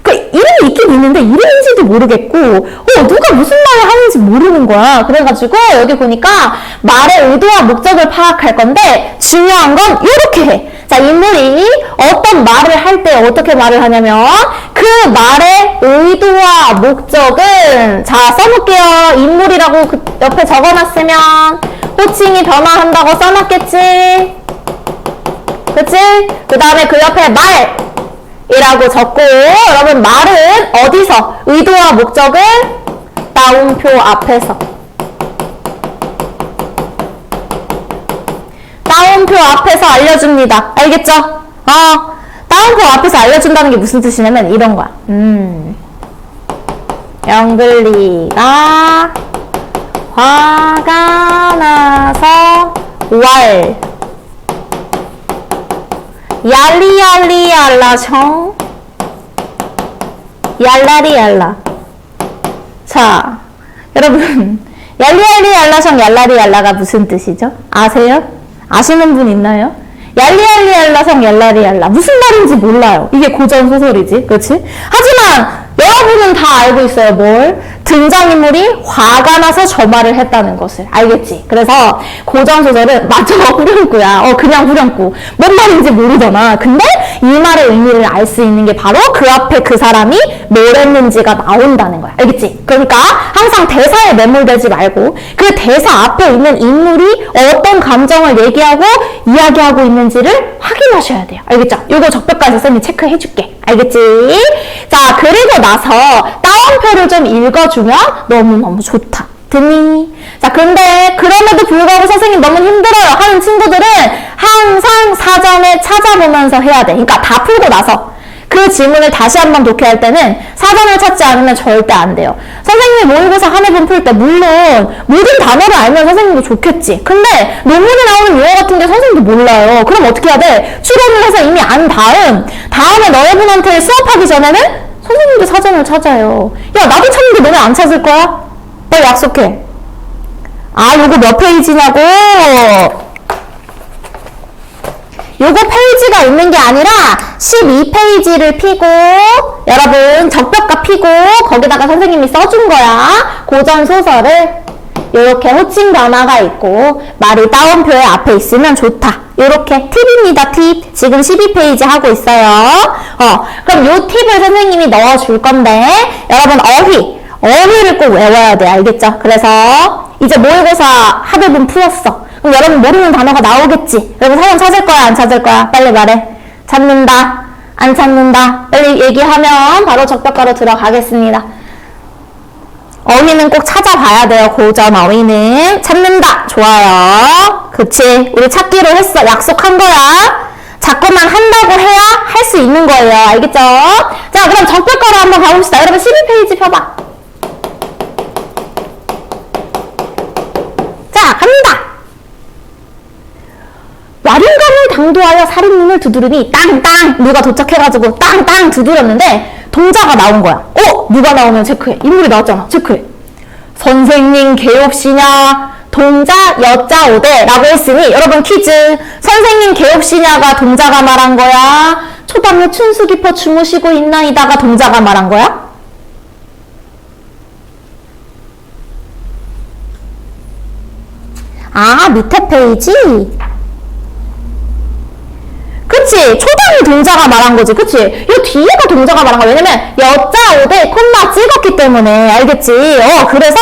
이름이 있긴 있는데 이름인지도 모르겠고 누가 무슨 말을 하는지 모르는 거야. 그래가지고 여기 보니까 말의 의도와 목적을 파악할 건데 중요한 건 이렇게 해. 자, 인물이 어떤 말을 할 때 어떻게 말을 하냐면 그 말의 의도와 목적은 자 써놓을게요. 인물이라고 그 옆에 적어놨으면 호칭이 변화한다고 써놨겠지. 그치? 그 다음에 그 옆에 말 이라고 적고 여러분 말은 어디서 의도와 목적을 따옴표 앞에서 따옴표 앞에서 알려줍니다. 알겠죠? 따옴표 앞에서 알려준다는 게 무슨 뜻이냐면 이런 거야. 영글리가 화가 나서 얄리얄리 얄라청 얄라리 얄라. 자, 여러분 얄리얄리 얄라청 얄라리 얄라가 무슨 뜻이죠? 아세요? 아시는 분 있나요? 얄리얄리 얄라청 얄라리 얄라 무슨 말인지 몰라요. 이게 고전 소설이지, 그렇지? 하지만 여러분은 다 알고 있어요. 뭘? 등장인물이 화가 나서 저 말을 했다는 것을. 알겠지? 그래서 고전소설은 맞아, 후렴구야. 그냥 후렴구. 뭔 말인지 모르잖아. 근데 이 말의 의미를 알 수 있는 게 바로 그 앞에 그 사람이 뭘 했는지가 나온다는 거야. 알겠지? 그러니까 항상 대사에 매몰되지 말고 그 대사 앞에 있는 인물이 어떤 감정을 얘기하고 이야기하고 있는지를 확인하셔야 돼요. 알겠죠? 요거 적벽가에서 선생님이 체크해 줄게. 알겠지? 자, 그리고 나서 따옴표를 좀 읽어주면 너무너무 좋다. 드니? 자, 근데 그럼에도 불구하고 선생님 너무 힘들어요 하는 친구들은 항상 사전에 찾아보면서 해야 돼. 그러니까 다 풀고 나서 그 지문을 다시 한번 독해할 때는 사전을 찾지 않으면 절대 안 돼요. 선생님이 모의고사 한 해분 풀 때 물론 모든 단어를 알면 선생님도 좋겠지. 근데 논문에 나오는 용어 같은 게 선생님도 몰라요. 그럼 어떻게 해야 돼? 추론을 해서 이미 안 다음에 너희분한테 수업하기 전에는 선생님도 사전을 찾아요. 야, 나도 찾는데 너네 안 찾을 거야? 빨리 약속해. 아, 요거 몇 페이지냐고? 요거 페이지가 있는 게 아니라 12페이지를 피고 여러분 적벽가 피고 거기다가 선생님이 써준 거야. 고전 소설을 요렇게 호칭 변화가 있고 말이 따옴표에 앞에 있으면 좋다. 요렇게 팁입니다. 팁. 지금 12페이지 하고 있어요. 그럼 요 팁을 선생님이 넣어줄 건데 여러분 어휘를 꼭 외워야 돼. 알겠죠? 그래서 이제 모의고사 하대분 풀었어. 그럼 여러분 모르는 단어가 나오겠지? 여러분 사전 찾을 거야? 안 찾을 거야? 빨리 말해. 찾는다? 안 찾는다? 빨리 얘기하면 바로 적벽가로 들어가겠습니다. 어휘는 꼭 찾아봐야 돼요. 고전 어휘는. 찾는다. 좋아요. 그치? 우리 찾기로 했어. 약속한 거야. 자꾸만 한다고 해야 할 수 있는 거예요. 알겠죠? 자, 그럼 적벽가로 한번 가봅시다. 여러분 12페이지 펴봐. 자, 갑니다. 와린감을 당도하여 살인문을 두드리니 땅땅 누가 도착해가지고 땅땅 두드렸는데 동자가 나온 거야. 누가 나오면 체크해. 인물이 나왔잖아. 체크해. 선생님 개옵시냐 동자 여자 오대 라고 했으니 여러분 퀴즈. 선생님 개옵시냐가 동자가 말한 거야? 초당에 춘수 깊어 주무시고 있나이다가 동자가 말한 거야? 아, 밑에 페이지? 그치? 초당이 동자가 말한 거지. 그치? 이 뒤에가 동자가 말한 거야. 왜냐면 여자 오대 콤마 찍었기 때문에. 알겠지? 그래서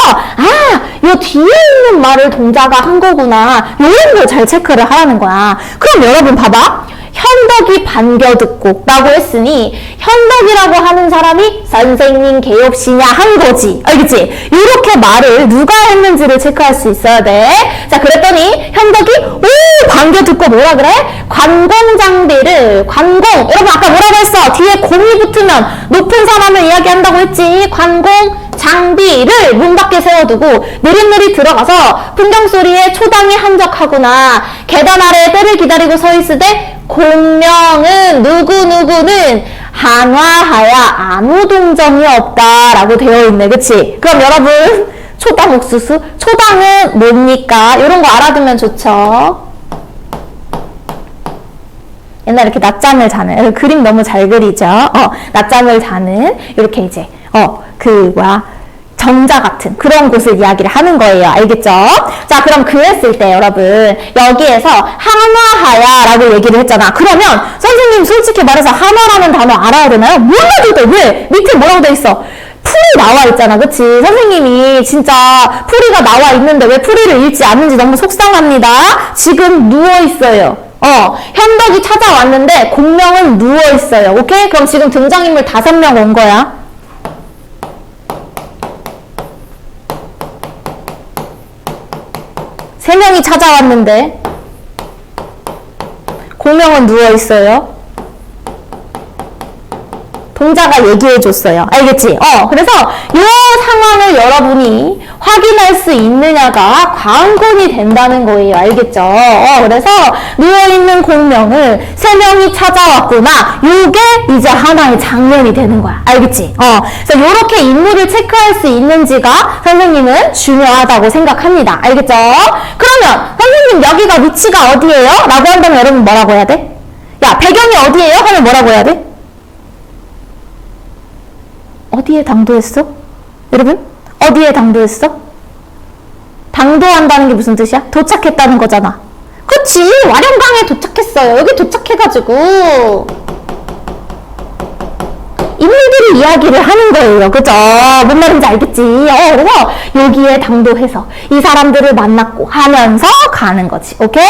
이 뒤에 있는 말을 동자가 한 거구나. 요런 걸 잘 체크를 하라는 거야. 그럼 여러분 봐봐. 현덕이 반겨듣고 라고 했으니 현덕이라고 하는 사람이 선생님 개옵시냐 한 거지. 알겠지? 이렇게 말을 누가 했는지를 체크할 수 있어야 돼. 자, 그랬더니 현덕이 반겨듣고 뭐라 그래? 관공장비를 여러분 아까 뭐라고 했어? 뒤에 공이 붙으면 높은 사람을 이야기한다고 했지. 관공장비를 문 밖에 세워두고 느릿느릿 들어가서 풍경소리에 초당이 한적하구나. 계단 아래에 때를 기다리고 서 있으되 공명은 누구누구는 한화하여 아무 동정이 없다라고 되어 있네. 그치? 그럼 여러분 초당 옥수수? 초당은 뭡니까? 이런 거 알아두면 좋죠. 옛날에 이렇게 낮잠을 자는 그림 너무 잘 그리죠. 낮잠을 자는 이렇게 이제 정자 같은 그런 곳을 이야기를 하는 거예요. 알겠죠? 자, 그럼 그랬을 때 여러분 여기에서 한화하야라고 얘기를 했잖아. 그러면 선생님 솔직히 말해서 한화라는 단어 알아야 되나요? 몰라도 돼. 왜? 밑에 뭐라고 돼 있어? 풀이 나와 있잖아. 그치? 선생님이 진짜 풀이가 나와 있는데 왜 풀이를 읽지 않는지 너무 속상합니다. 지금 누워있어요. 현덕이 찾아왔는데 공명은 누워있어요. 오케이? 그럼 지금 등장인물 5명 온 거야. 세 명이 찾아왔는데 공명은 누워있어요. 동자가 얘기해줬어요. 알겠지? 그래서 이 상황을 여러분이 확인할 수 있느냐가 관건이 된다는 거예요. 알겠죠? 그래서 누워있는 공명을 3명이 찾아왔구나. 요게 이제 하나의 장면이 되는 거야. 알겠지? 그래서 요렇게 인물을 체크할 수 있는지가 선생님은 중요하다고 생각합니다. 알겠죠? 그러면 선생님 여기가 위치가 어디예요? 라고 한다면 여러분 뭐라고 해야 돼? 야, 배경이 어디예요? 하면 뭐라고 해야 돼? 어디에 당도했어? 여러분? 어디에 당도했어? 당도한다는 게 무슨 뜻이야? 도착했다는 거잖아. 그치? 와룡강에 도착했어요. 여기 도착해가지고 인물들이 이야기를 하는 거예요. 그죠? 뭔 말인지 알겠지? 그래서 여기에 당도해서 이 사람들을 만났고 하면서 가는 거지. 오케이?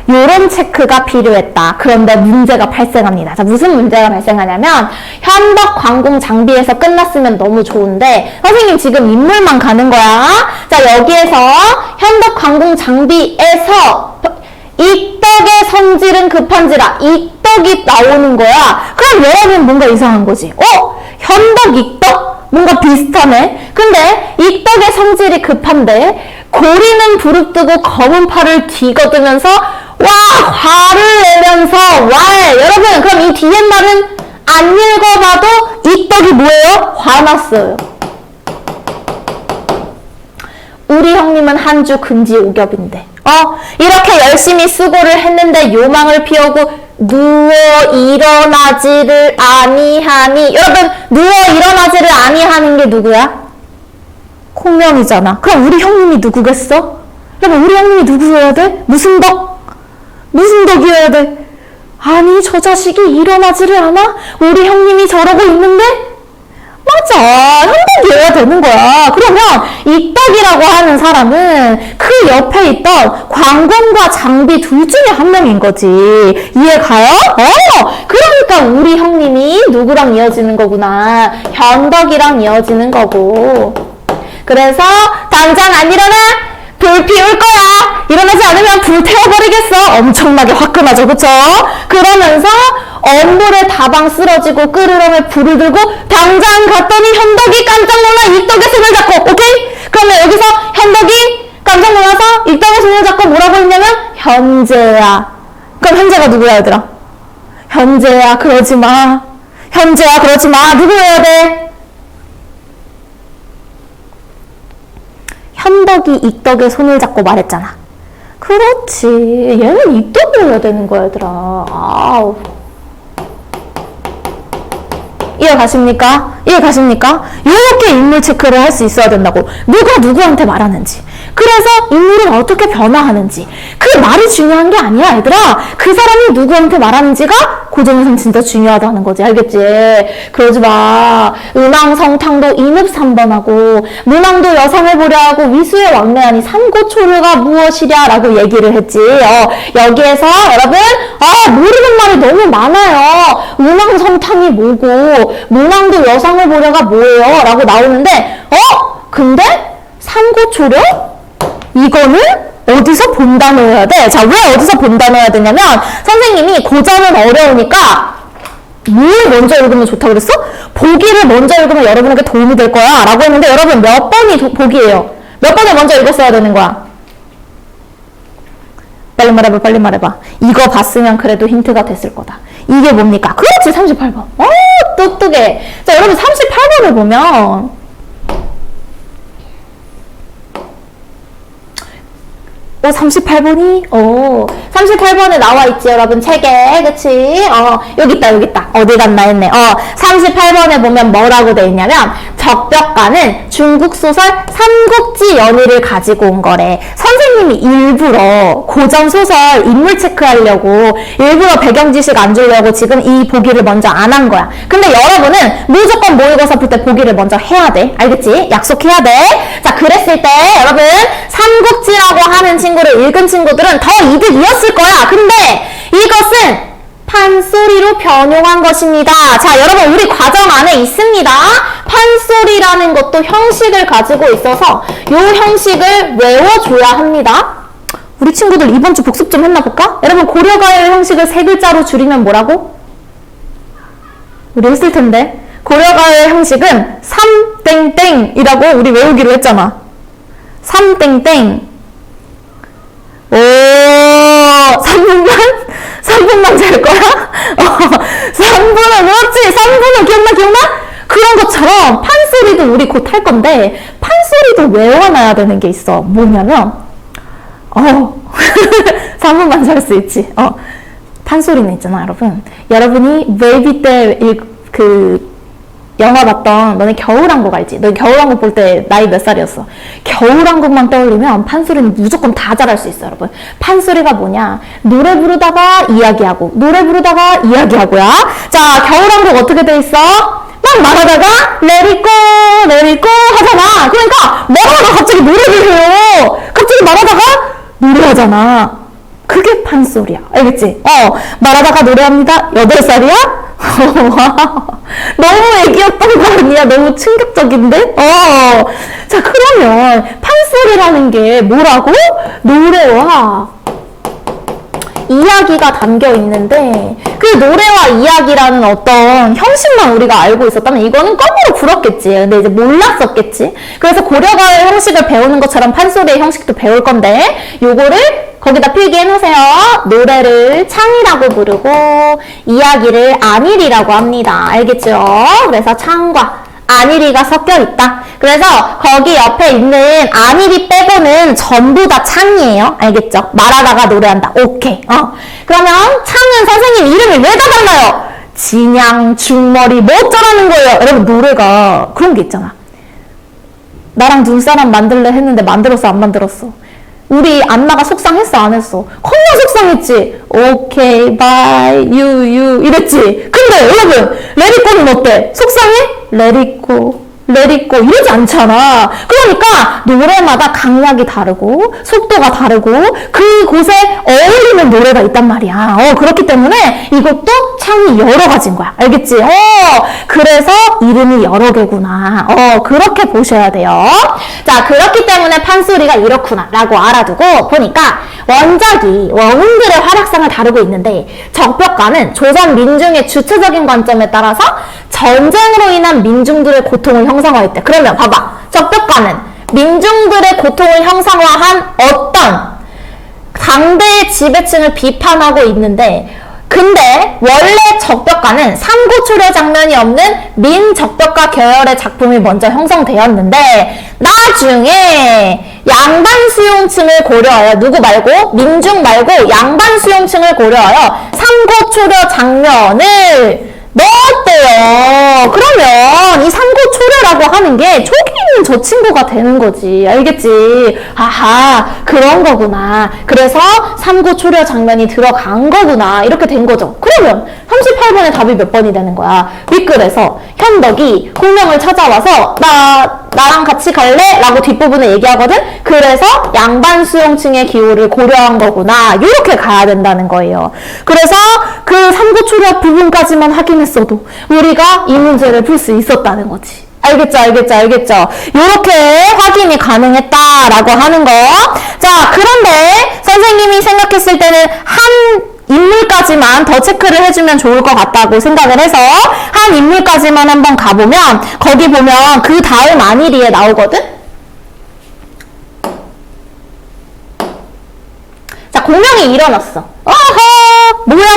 요런 체크가 필요했다. 그런데 문제가 발생합니다. 자, 무슨 문제가 발생하냐면 현덕 관공 장비에서 끝났으면 너무 좋은데 선생님 지금 인물만 가는 거야. 자, 여기에서 현덕 관공 장비에서 익덕의 성질은 급한지라 익덕이 나오는 거야. 그럼 여러분 뭔가 이상한 거지. 현덕, 익덕? 뭔가 비슷하네. 근데 익덕의 성질이 급한데 고리는 부릅뜨고 검은 팔을 뒤거두면서 와! 화를 내면서 여러분 그럼 이 뒤에 말은 안 읽어봐도 익덕이 뭐예요? 화났어요. 우리 형님은 한 주 금지 오겹인데 이렇게 열심히 수고를 했는데 요망을 피우고 누워 일어나지를 아니하니. 여러분 누워 일어나지를 아니하는 게 누구야? 공명이잖아. 그럼 우리 형님이 누구겠어? 여러분 우리 형님이 누구여야 돼? 무슨 덕? 무슨 덕이어야 돼? 아니 저 자식이 일어나지를 않아? 우리 형님이 저러고 있는데? 맞아. 현덕이어야 되는 거야. 그러면 익덕이라고 하는 사람은 그 옆에 있던 관공과 장비 둘 중에 한 명인 거지. 이해 가요? 그러니까 우리 형님이 누구랑 이어지는 거구나. 현덕이랑 이어지는 거고. 그래서 당장 안 일어나? 불 피울 거야. 일어나지 않으면 불 태워버리겠어. 엄청나게 화끈하죠. 그쵸? 그러면서 엄물에 다방 쓰러지고 끓으름에 불을 들고 당장 갔더니 현덕이 깜짝 놀라 익덕의 손을 잡고. 오케이? 그러면 여기서 현덕이 깜짝 놀라서 익덕의 손을 잡고 뭐라고 했냐면 현재야. 그럼 현재가 누구야 얘들아? 현재야 그러지 마. 현재야 그러지 마. 누구여야 돼? 현덕이 익덕의 손을 잡고 말했잖아. 그렇지. 얘는 익덕이어야 되는 거야 얘들아. 아우. 이해가십니까? 이렇게 인물 체크를 할 수 있어야 된다고. 누가 누구한테 말하는지. 그래서 인물은 어떻게 변화하는지. 그 말이 중요한 게 아니야 얘들아. 그 사람이 누구한테 말하는지가 고정선 진짜 중요하다는 거지. 알겠지? 그러지 마. 음왕성탕도 인읍 3번하고 문왕도 여상을 보려 하고 위수의 왕래하니 삼고초류가 무엇이랴 라고 얘기를 했지. 여기에서 여러분 모르는 말이 너무 많아요. 음왕성탕이 뭐고 문왕도 여상을 보려가 뭐예요? 라고 나오는데 근데 삼고초려? 이거는 어디서 본 단어여야 돼? 자, 왜 어디서 본 단어여야 되냐면 선생님이 고전은 어려우니까 뭘 먼저 읽으면 좋다고 그랬어? 보기를 먼저 읽으면 여러분에게 도움이 될 거야 라고 했는데 여러분 몇 번이 보기예요? 몇 번을 먼저 읽었어야 되는 거야? 빨리 말해봐. 이거 봤으면 그래도 힌트가 됐을 거다. 이게 뭡니까? 그렇지, 38번. 똑똑해. 자, 여러분 38번을 보면 38번이? 38번에 나와 있지, 여러분, 책에. 그치? 여기 있다. 어디 갔나 했네. 38번에 보면 뭐라고 돼 있냐면, 적벽가는 중국 소설 삼국지 연의를 가지고 온 거래. 선생님이 일부러 고전 소설 인물 체크하려고, 일부러 배경 지식 안 주려고 지금 이 보기를 먼저 안 한 거야. 근데 여러분은 무조건 모의고사 풀 때 보기를 먼저 해야 돼. 알겠지? 약속해야 돼. 자, 그랬을 때, 여러분, 삼국지라고 하는 친구를 읽은 친구들은 더 이득이었을 거야. 근데 이것은 판소리로 변용한 것입니다. 자, 여러분 우리 과정 안에 있습니다. 판소리라는 것도 형식을 가지고 있어서 이 형식을 외워줘야 합니다. 우리 친구들 이번 주 복습 좀 했나 볼까? 여러분 고려가의 형식을 3글자로 줄이면 뭐라고? 우리 했을 텐데. 고려가의 형식은 3땡땡이라고 우리 외우기로 했잖아. 3땡땡. 오, 3분만? 3분만 잘 거야? 3분은 그렇지! 3분은 기억나? 그런 것처럼 판소리도 우리 곧 할 건데, 판소리도 외워놔야 되는 게 있어. 뭐냐면, 3분만 잘 수 있지. 판소리는 있잖아, 여러분. 여러분이 베이비 때 영화 봤던, 너네 겨울왕국 알지? 너 겨울왕국 볼 때 나이 몇 살이었어? 겨울왕국만 떠올리면 판소리는 무조건 다 잘할 수 있어, 여러분. 판소리가 뭐냐? 노래 부르다가 이야기하고, 노래 부르다가 이야기하고야. 자, 겨울왕국 어떻게 돼 있어? 막 말하다가 let it go 하잖아. 그러니까 말하다가 갑자기 노래를 해요. 갑자기 말하다가 노래하잖아. 그게 판소리야. 알겠지? 말하다가 노래합니다. 8살이야? 너무 애기였던 거 아니야? 너무 충격적인데? 자, 그러면 판소리라는 게 뭐라고? 노래와 이야기가 담겨 있는데, 그 노래와 이야기라는 어떤 형식만 우리가 알고 있었다면 이거는 껌으로 불었겠지. 근데 이제 몰랐었겠지. 그래서 고려가의 형식을 배우는 것처럼 판소리의 형식도 배울 건데, 요거를 거기다 필기해 놓으세요. 노래를 창이라고 부르고 이야기를 안일이라고 합니다. 알겠죠? 그래서 창과 안일이가 섞여 있다. 그래서 거기 옆에 있는 안일이 빼고는 전부 다 창이에요. 알겠죠? 말하다가 노래한다. 오케이. 그러면 창은 선생님 이름을 왜 다 달라요? 진양, 중머리, 뭐 어쩌라는 거예요? 여러분, 노래가 그런 게 있잖아. 나랑 눈사람 만들래 했는데 만들었어, 안 만들었어? 우리 안나가 속상했어, 안 했어? 겁나 속상했지? 오케이, 바이, 유 이랬지? 근데 여러분, 레디꼬는 어때? 속상해? 레디꼬 이러지 않잖아. 그러니까 노래마다 강약이 다르고 속도가 다르고 그곳에 어울리는 노래가 있단 말이야. 그렇기 때문에 이것도 창이 여러 가지인 거야. 알겠지? 그래서 이름이 여러 개구나. 그렇게 보셔야 돼요. 자, 그렇기 때문에 판소리가 이렇구나 라고 알아두고 보니까 원작이 원웅들의 활약상을 다루고 있는데 적벽가는 조선 민중의 주체적인 관점에 따라서 전쟁으로 인한 민중들의 고통을 형상화했대. 그러면 봐봐. 적벽가는 민중들의 고통을 형상화한 어떤 당대의 지배층을 비판하고 있는데, 근데 원래 적벽가는 삼고초려 장면이 없는 민적벽가 계열의 작품이 먼저 형성되었는데 나중에 양반 수용층을 고려하여, 누구 말고? 민중 말고 양반 수용층을 고려하여 삼고초려 장면을 넣었대요. 그러면 이 삼고초려라고 하는 게 촉이 있는 저 친구가 되는 거지. 알겠지? 아하, 그런 거구나. 그래서 삼고초려 장면이 들어간 거구나. 이렇게 된 거죠. 그러면 38번의 답이 몇 번이 되는 거야? 윗글에서 현덕이 공명을 찾아와서 나랑 같이 갈래? 라고 뒷부분에 얘기하거든? 그래서 양반 수용층의 기호를 고려한 거구나. 이렇게 가야 된다는 거예요. 그래서 그 삼고초려 부분까지만 확인했어도 우리가 이 문제를 풀 수 있었다는 거지. 알겠죠? 이렇게 확인이 가능했다라고 하는 거. 자, 그런데 선생님이 생각했을 때는 한 인물까지만 더 체크를 해주면 좋을 것 같다고 생각을 해서 한 인물까지만 한번 가보면 거기 보면 그 다음 안일이에 나오거든? 자, 공명이 일어났어.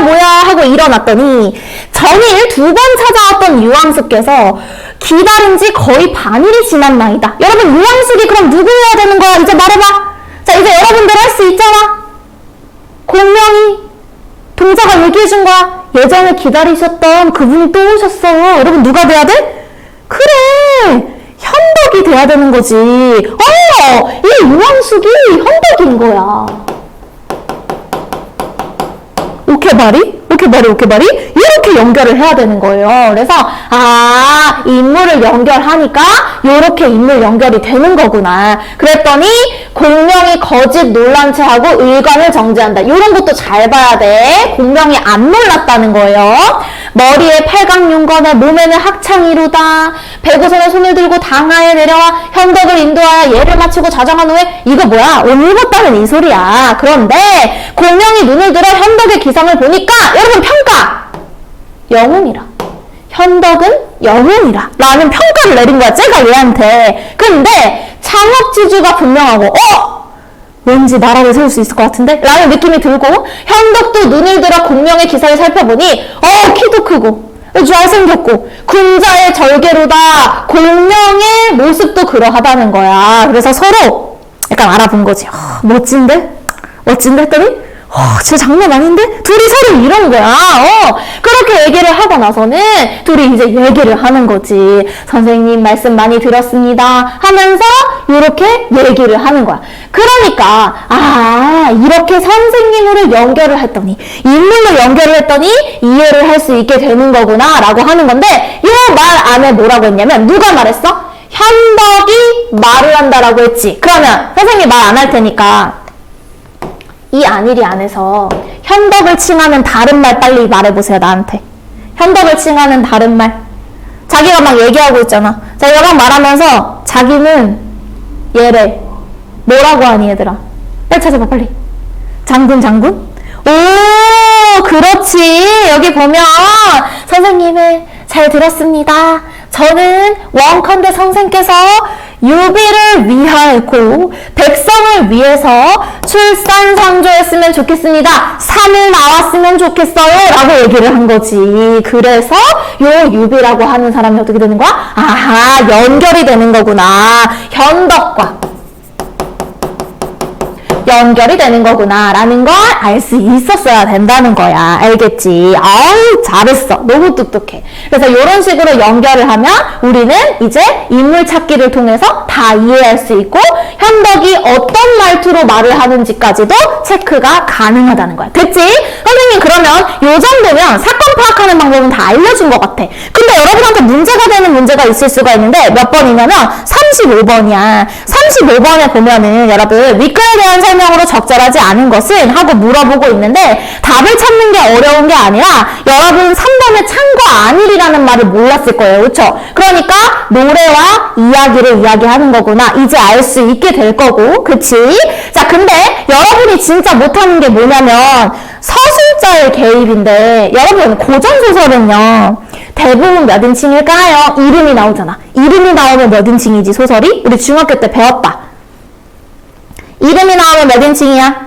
뭐야 하고 일어났더니 전일 2번 찾아왔던 유황숙께서 기다린 지 거의 반일이 지난 나이다. 여러분, 유황숙이 그럼 누구여야 되는 거야? 이제 말해봐. 자, 이제 여러분들 할 수 있잖아. 공명이 동자가 얘기해준 거야. 예전에 기다리셨던 그분이 또 오셨어. 여러분, 누가 돼야 돼? 그래, 현덕이 돼야 되는 거지. 이 유황숙이 현덕인 거야. 오케바리 이렇게 연결을 해야 되는 거예요. 그래서 인물을 연결하니까 이렇게 인물 연결이 되는 거구나. 그랬더니 공명이 거짓 놀란 채 하고 의관을 정지한다. 이런 것도 잘 봐야 돼. 공명이 안 놀랐다는 거예요. 머리에 팔강윤건에 몸에는 학창이루다. 배구선에 손을 들고 당하에 내려와 현덕을 인도하여 예를 마치고 자정한 후에 이거 뭐야? 옷 입었다는 이 소리야. 그런데 공명이 눈을 들어 현덕의 기상을 보니까 여러분 평가! 영웅이라. 현덕은 영웅이라 라는 평가를 내린 거야, 쟤가 얘한테. 근데 창업지주가 분명하고 왠지 나라를 세울 수 있을 것 같은데? 라는 느낌이 들고, 현덕도 눈을 들어 공명의 기사를 살펴보니 키도 크고 잘생겼고 군자의 절개로다 공명의 모습도 그러하다는 거야. 그래서 서로 약간 알아본 거지. 멋진데 했더니 진짜 장난 아닌데? 둘이 서로 이런 거야. 그렇게 얘기를 하고 나서는 둘이 이제 얘기를 하는 거지. 선생님 말씀 많이 들었습니다 하면서 이렇게 얘기를 하는 거야. 그러니까 이렇게 선생님으로 연결을 했더니, 인물로 연결을 했더니 이해를 할 수 있게 되는 거구나 라고 하는 건데, 이 말 안에 뭐라고 했냐면, 누가 말했어? 현덕이 말을 한다라고 했지. 그러면 선생님 말 안 할 테니까 이 안일이 안에서 현덕을 칭하는 다른 말 빨리 말해보세요, 나한테. 현덕을 칭하는 다른 말. 자기가 막 얘기하고 있잖아. 자기가 막 말하면서 자기는 얘래. 뭐라고 하니, 얘들아? 빨리 찾아봐, 빨리. 장군? 오, 그렇지. 여기 보면 선생님을 잘 들었습니다. 저는 원컨대 선생께서 유비를 위하였고 백성을 위해서 출산상조했으면 좋겠습니다. 산을 나왔으면 좋겠어요 라고 얘기를 한 거지. 그래서 요 유비라고 하는 사람이 어떻게 되는 거야? 연결이 되는 거구나. 현덕과 연결이 되는 거구나 라는 걸 알 수 있었어야 된다는 거야. 알겠지? 아우, 잘했어. 너무 똑똑해. 그래서 이런 식으로 연결을 하면 우리는 이제 인물 찾기를 통해서 다 이해할 수 있고, 현덕이 어떤 말투로 말을 하는지까지도 체크가 가능하다는 거야. 됐지? 선생님, 그러면 요 정도면 사건 파악하는 방법은 다 알려준 것 같아. 근데 여러분한테 문제가 되는 문제가 있을 수가 있는데 몇 번이냐면 35번이야. 35번에 보면은 여러분 위과에 대한 설명으로 적절하지 않은 것은 하고 물어보고 있는데, 답을 찾는 게 어려운 게 아니라 여러분 3번에 창과 안일이라는 말을 몰랐을 거예요. 그렇죠? 그러니까 노래와 이야기를 이야기하는 거구나. 이제 알 수 있게 될 거고. 그치? 자, 근데 여러분이 진짜 못하는 게 뭐냐면 서술자의 개입인데, 여러분 고전소설은요 대부분 몇 인칭일까요? 이름이 나오잖아. 이름이 나오면 몇 인칭이지, 소설이? 우리 중학교 때 배웠다. 이름이 나오면 몇 인칭이야?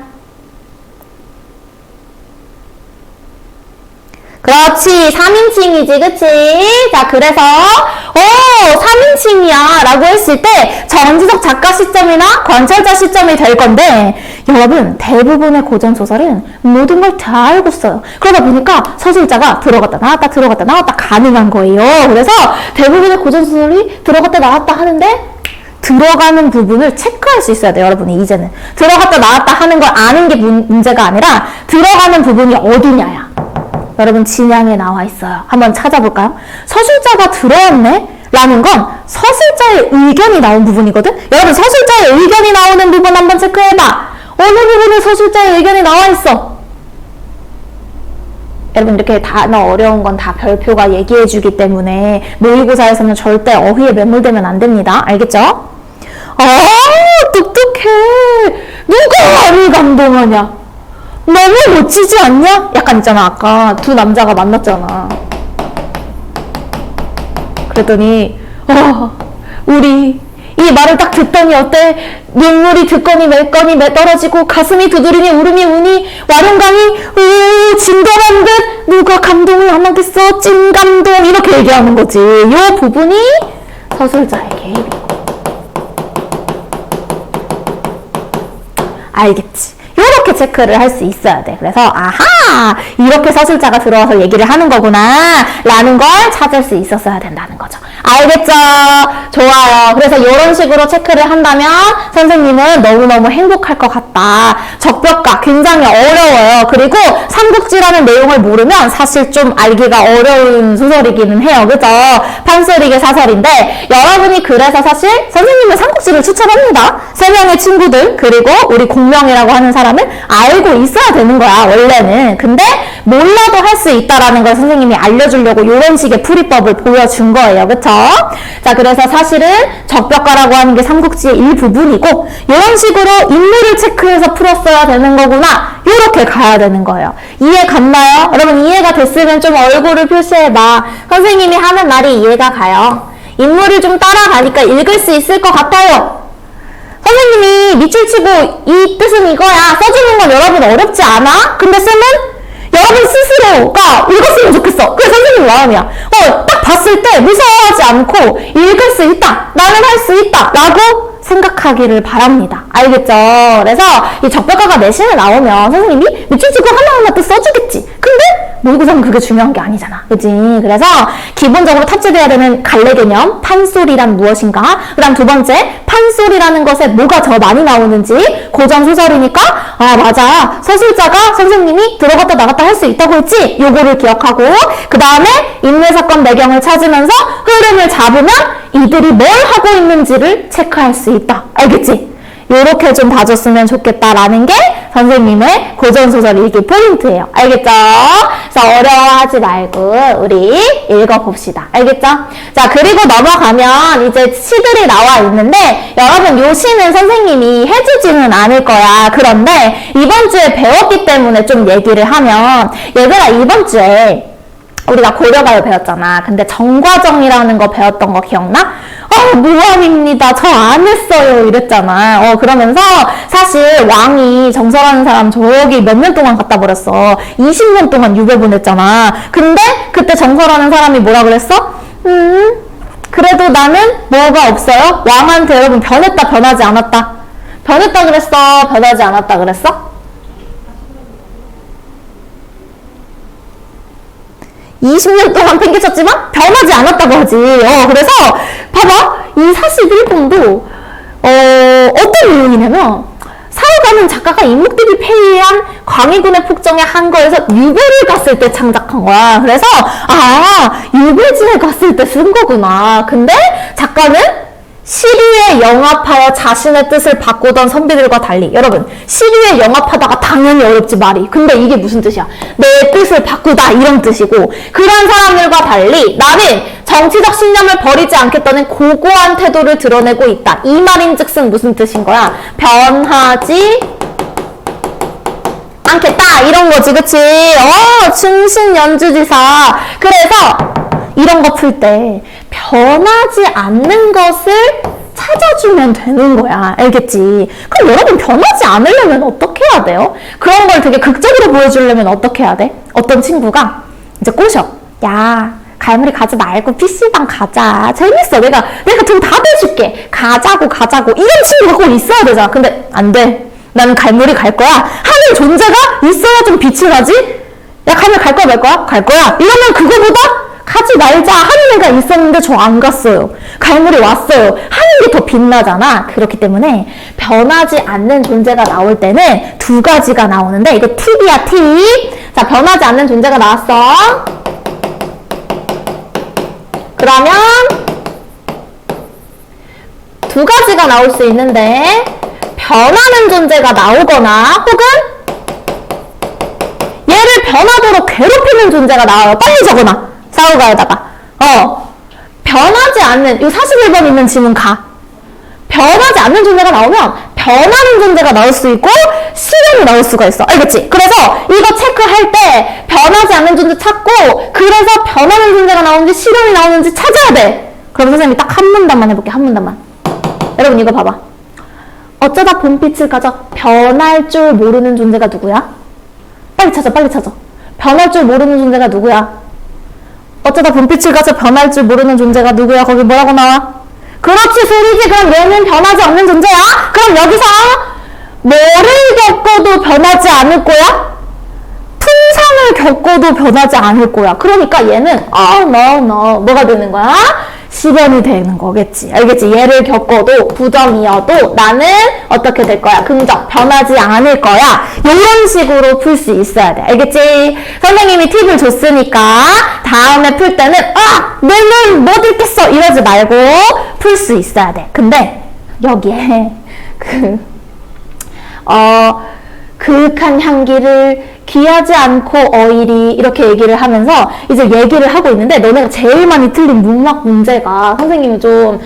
그렇지, 3인칭이지, 그치? 자, 그래서 3인칭이야 라고 했을 때 전지적 작가 시점이나 관찰자 시점이 될 건데, 여러분 대부분의 고전소설은 모든 걸 다 알고 써요. 그러다 보니까 서술자가 들어갔다 나왔다 가능한 거예요. 그래서 대부분의 고전소설이 들어갔다 나왔다 하는데 들어가는 부분을 체크할 수 있어야 돼요, 여러분이. 이제는 들어갔다 나왔다 하는 걸 아는 게 문제가 아니라 들어가는 부분이 어디냐야. 여러분 진양에 나와 있어요. 한번 찾아볼까요? 서술자가 들어왔네? 라는 건 서술자의 의견이 나온 부분이거든? 여러분 서술자의 의견이 나오는 부분 한번 체크해봐. 어느 부분에 서술자의 의견이 나와 있어? 여러분 이렇게 단어 어려운 건 다 별표가 얘기해주기 때문에 모의고사에서는 절대 어휘에 매몰되면 안 됩니다. 알겠죠? 똑똑해. 누가 나를 감동하냐? 너무 멋지지 않냐? 약간 있잖아. 아까 두 남자가 만났잖아. 그랬더니 우리 이 말을 딱 듣더니 어때? 눈물이 듣거니 맺거니 떨어지고 가슴이 두드리니 울음이 우니 와룡강이 진동한 듯 누가 감동을 안 하겠어? 찐감동. 이렇게 얘기하는 거지. 이 부분이 서술자의 개입이고. 알겠지? 이렇게 체크를 할 수 있어야 돼. 그래서 이렇게 서술자가 들어와서 얘기를 하는 거구나 라는 걸 찾을 수 있었어야 된다는 거죠. 알겠죠? 좋아요. 그래서 이런 식으로 체크를 한다면 선생님은 너무너무 행복할 것 같다. 적벽가 굉장히 어려워요. 그리고 삼국지라는 내용을 모르면 사실 좀 알기가 어려운 소설이기는 해요. 그죠? 판소리계 사설인데, 여러분이 그래서 사실 선생님은 삼국지를 추천합니다. 3명의 친구들 그리고 우리 공명이라고 하는 사람은 알고 있어야 되는 거야, 원래는. 근데 몰라도 할 수 있다라는 걸 선생님이 알려주려고 이런 식의 풀이법을 보여준 거예요. 그쵸? 자, 그래서 사실은 적벽가라고 하는 게 삼국지의 일부분이고 이런 식으로 인물을 체크해서 풀었어야 되는 거구나. 이렇게 가야 되는 거예요. 이해 갔나요? 여러분 이해가 됐으면 좀 얼굴을 표시해봐. 선생님이 하는 말이 이해가 가요. 인물을 좀 따라가니까 읽을 수 있을 것 같아요. 선생님이 밑줄 치고 이 뜻은 이거야 써주는 건 여러분 어렵지 않아? 근데 쌤은 여러분 스스로가 읽었으면 좋겠어. 그게 선생님 마음이야. 딱 봤을 때 무서워하지 않고 읽을 수 있다. 나는 할 수 있다. 라고 생각하기를 바랍니다. 알겠죠? 그래서 이 적벽가가 내신에 나오면 선생님이 밑줄 치고 하나하나 또 써주겠지. 근데 모의고사는 그게 중요한 게 아니잖아. 그치? 그래서 기본적으로 탑재돼야 되는 갈래 개념, 판소리란 무엇인가? 그 다음 두 번째, 판소리라는 것에 뭐가 더 많이 나오는지 고전소설이니까 아 맞아. 서술자가 선생님이 들어갔다 나갔다 할 수 있다고 했지? 요거를 기억하고 그 다음에 인물사건 배경을 찾으면서 흐름을 잡으면 이들이 뭘 하고 있는지를 체크할 수 있다. 알겠지? 요렇게 좀 봐줬으면 좋겠다라는 게 선생님의 고전소설 읽기 포인트예요. 알겠죠? 그래서 어려워하지 말고 우리 읽어봅시다. 알겠죠? 자, 그리고 넘어가면 이제 시들이 나와 있는데 여러분 요 시는 선생님이 해주지는 않을 거야. 그런데 이번 주에 배웠기 때문에 좀 얘기를 하면 얘들아 이번 주에 우리가 고려가요 배웠잖아. 근데 정과정이라는 거 배웠던 거 기억나? 무한입니다. 저 안 했어요. 이랬잖아. 그러면서 사실 왕이 정설하는 사람 저기 몇 년 동안 갖다 버렸어. 20년 동안 유배보냈잖아. 근데 그때 정설하는 사람이 뭐라 그랬어? 그래도 나는 뭐가 없어요? 왕한테 여러분 변했다 변하지 않았다? 변했다 그랬어? 변하지 않았다 그랬어? 20년 동안 팽개쳤지만 변하지 않았다고 하지. 그래서 봐봐. 이 41번도 어떤 내용이냐면 사회가는 작가가 임묵대비 패배한 광해군의 폭정에 한 거에서 유배를 갔을 때 창작한 거야. 그래서 유배지에 갔을 때 쓴 거구나. 근데 작가는 시류에 영합하여 자신의 뜻을 바꾸던 선비들과 달리 여러분 시류에 영합하다가 당연히 어렵지 말이. 근데 이게 무슨 뜻이야? 내 뜻을 바꾸다 이런 뜻이고 그런 사람들과 달리 나는 정치적 신념을 버리지 않겠다는 고고한 태도를 드러내고 있다. 이 말인즉슨 무슨 뜻인 거야? 변하지 않겠다 이런 거지. 그치? 충신연주지사. 그래서 이런 거 풀 때 변하지 않는 것을 찾아주면 되는 거야. 알겠지? 그럼 여러분 변하지 않으려면 어떻게 해야 돼요? 그런 걸 되게 극적으로 보여주려면 어떻게 해야 돼? 어떤 친구가 이제 꼬셔. 야, 갈무리 가지 말고 PC방 가자. 재밌어. 내가 돈 다 대줄게. 가자고. 이런 친구가 꼭 있어야 되잖아. 근데 안 돼. 난 갈무리 갈 거야. 하는 존재가 있어야 좀 빛이 나지? 야, 갈무리 갈 거야 말 거야? 갈 거야. 이러면 그거보다 가지 말자 하는 애가 있었는데 저 안 갔어요. 갈무리 왔어요. 하는 게 더 빛나잖아. 그렇기 때문에 변하지 않는 존재가 나올 때는 두 가지가 나오는데 이거 팁이야 팁. 자, 변하지 않는 존재가 나왔어. 그러면 두 가지가 나올 수 있는데 변하는 존재가 나오거나 혹은 얘를 변하도록 괴롭히는 존재가 나와요. 빨리 적어놔. 사우가에다가 변하지 않는 이 41번 있는 지문 가. 변하지 않는 존재가 나오면 변하는 존재가 나올 수 있고 실현이 나올 수가 있어. 알겠지? 그래서 이거 체크할 때 변하지 않는 존재 찾고 그래서 변하는 존재가 나오는지 실현이 나오는지 찾아야 돼. 그럼 선생님이 딱 한 문단만 해볼게. 한 문단만. 여러분 이거 봐봐. 어쩌다 봄빛을 가져 변할 줄 모르는 존재가 누구야? 빨리 찾아. 변할 줄 모르는 존재가 누구야? 어쩌다 봄빛을 가져 변할 줄 모르는 존재가 누구야? 거기 뭐라고 나와? 그렇지 소리지. 그럼 얘는 변하지 않는 존재야? 그럼 여기서 뭐를 겪어도 변하지 않을 거야? 풍상을 겪어도 변하지 않을 거야. 그러니까 얘는 뭐가 되는 거야? 실현이 되는 거겠지. 알겠지? 얘를 겪어도 부정이어도 나는 어떻게 될 거야? 긍정. 변하지 않을 거야. 이런 식으로 풀 수 있어야 돼. 알겠지? 선생님이 팁을 줬으니까 다음에 풀 때는 내는 못 읽겠어 이러지 말고 풀 수 있어야 돼. 근데 여기에 그윽한 향기를 귀하지 않고 어이리 이렇게 얘기를 하면서 이제 얘기를 하고 있는데 너네가 제일 많이 틀린 문학 문제가 선생님이 좀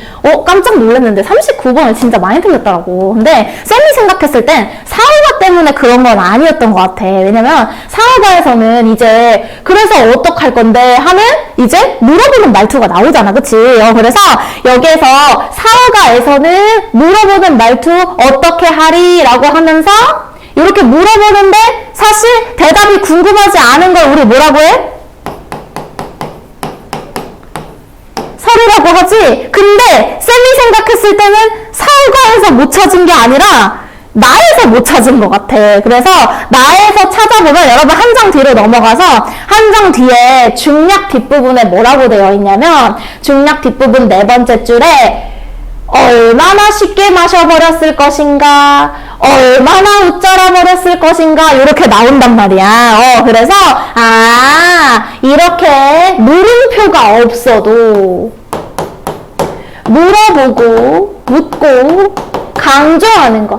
깜짝 놀랐는데 39번을 진짜 많이 틀렸더라고. 근데 쌤이 생각했을 땐 사후가 때문에 그런 건 아니었던 것 같아. 왜냐면 사후가에서는 이제 그래서 어떡할 건데 하는 이제 물어보는 말투가 나오잖아. 그치? 그래서 여기에서 사후가에서는 물어보는 말투 어떻게 하리? 라고 하면서 이렇게 물어보는데 사실 대답이 궁금하지 않은 걸 우리 뭐라고 해? 서류라고 하지? 근데 쌤이 생각했을 때는 사후가에서 못 찾은 게 아니라 나에서 못 찾은 것 같아. 그래서 나에서 찾아보면 여러분 한 장 뒤로 넘어가서 한 장 뒤에 중략 뒷부분에 뭐라고 되어 있냐면 중략 뒷부분 네 번째 줄에 얼마나 쉽게 마셔버렸을 것인가, 얼마나 웃자라버렸을 것인가 이렇게 나온단 말이야. 그래서 이렇게 물음표가 없어도 물어보고 묻고 강조하는 거,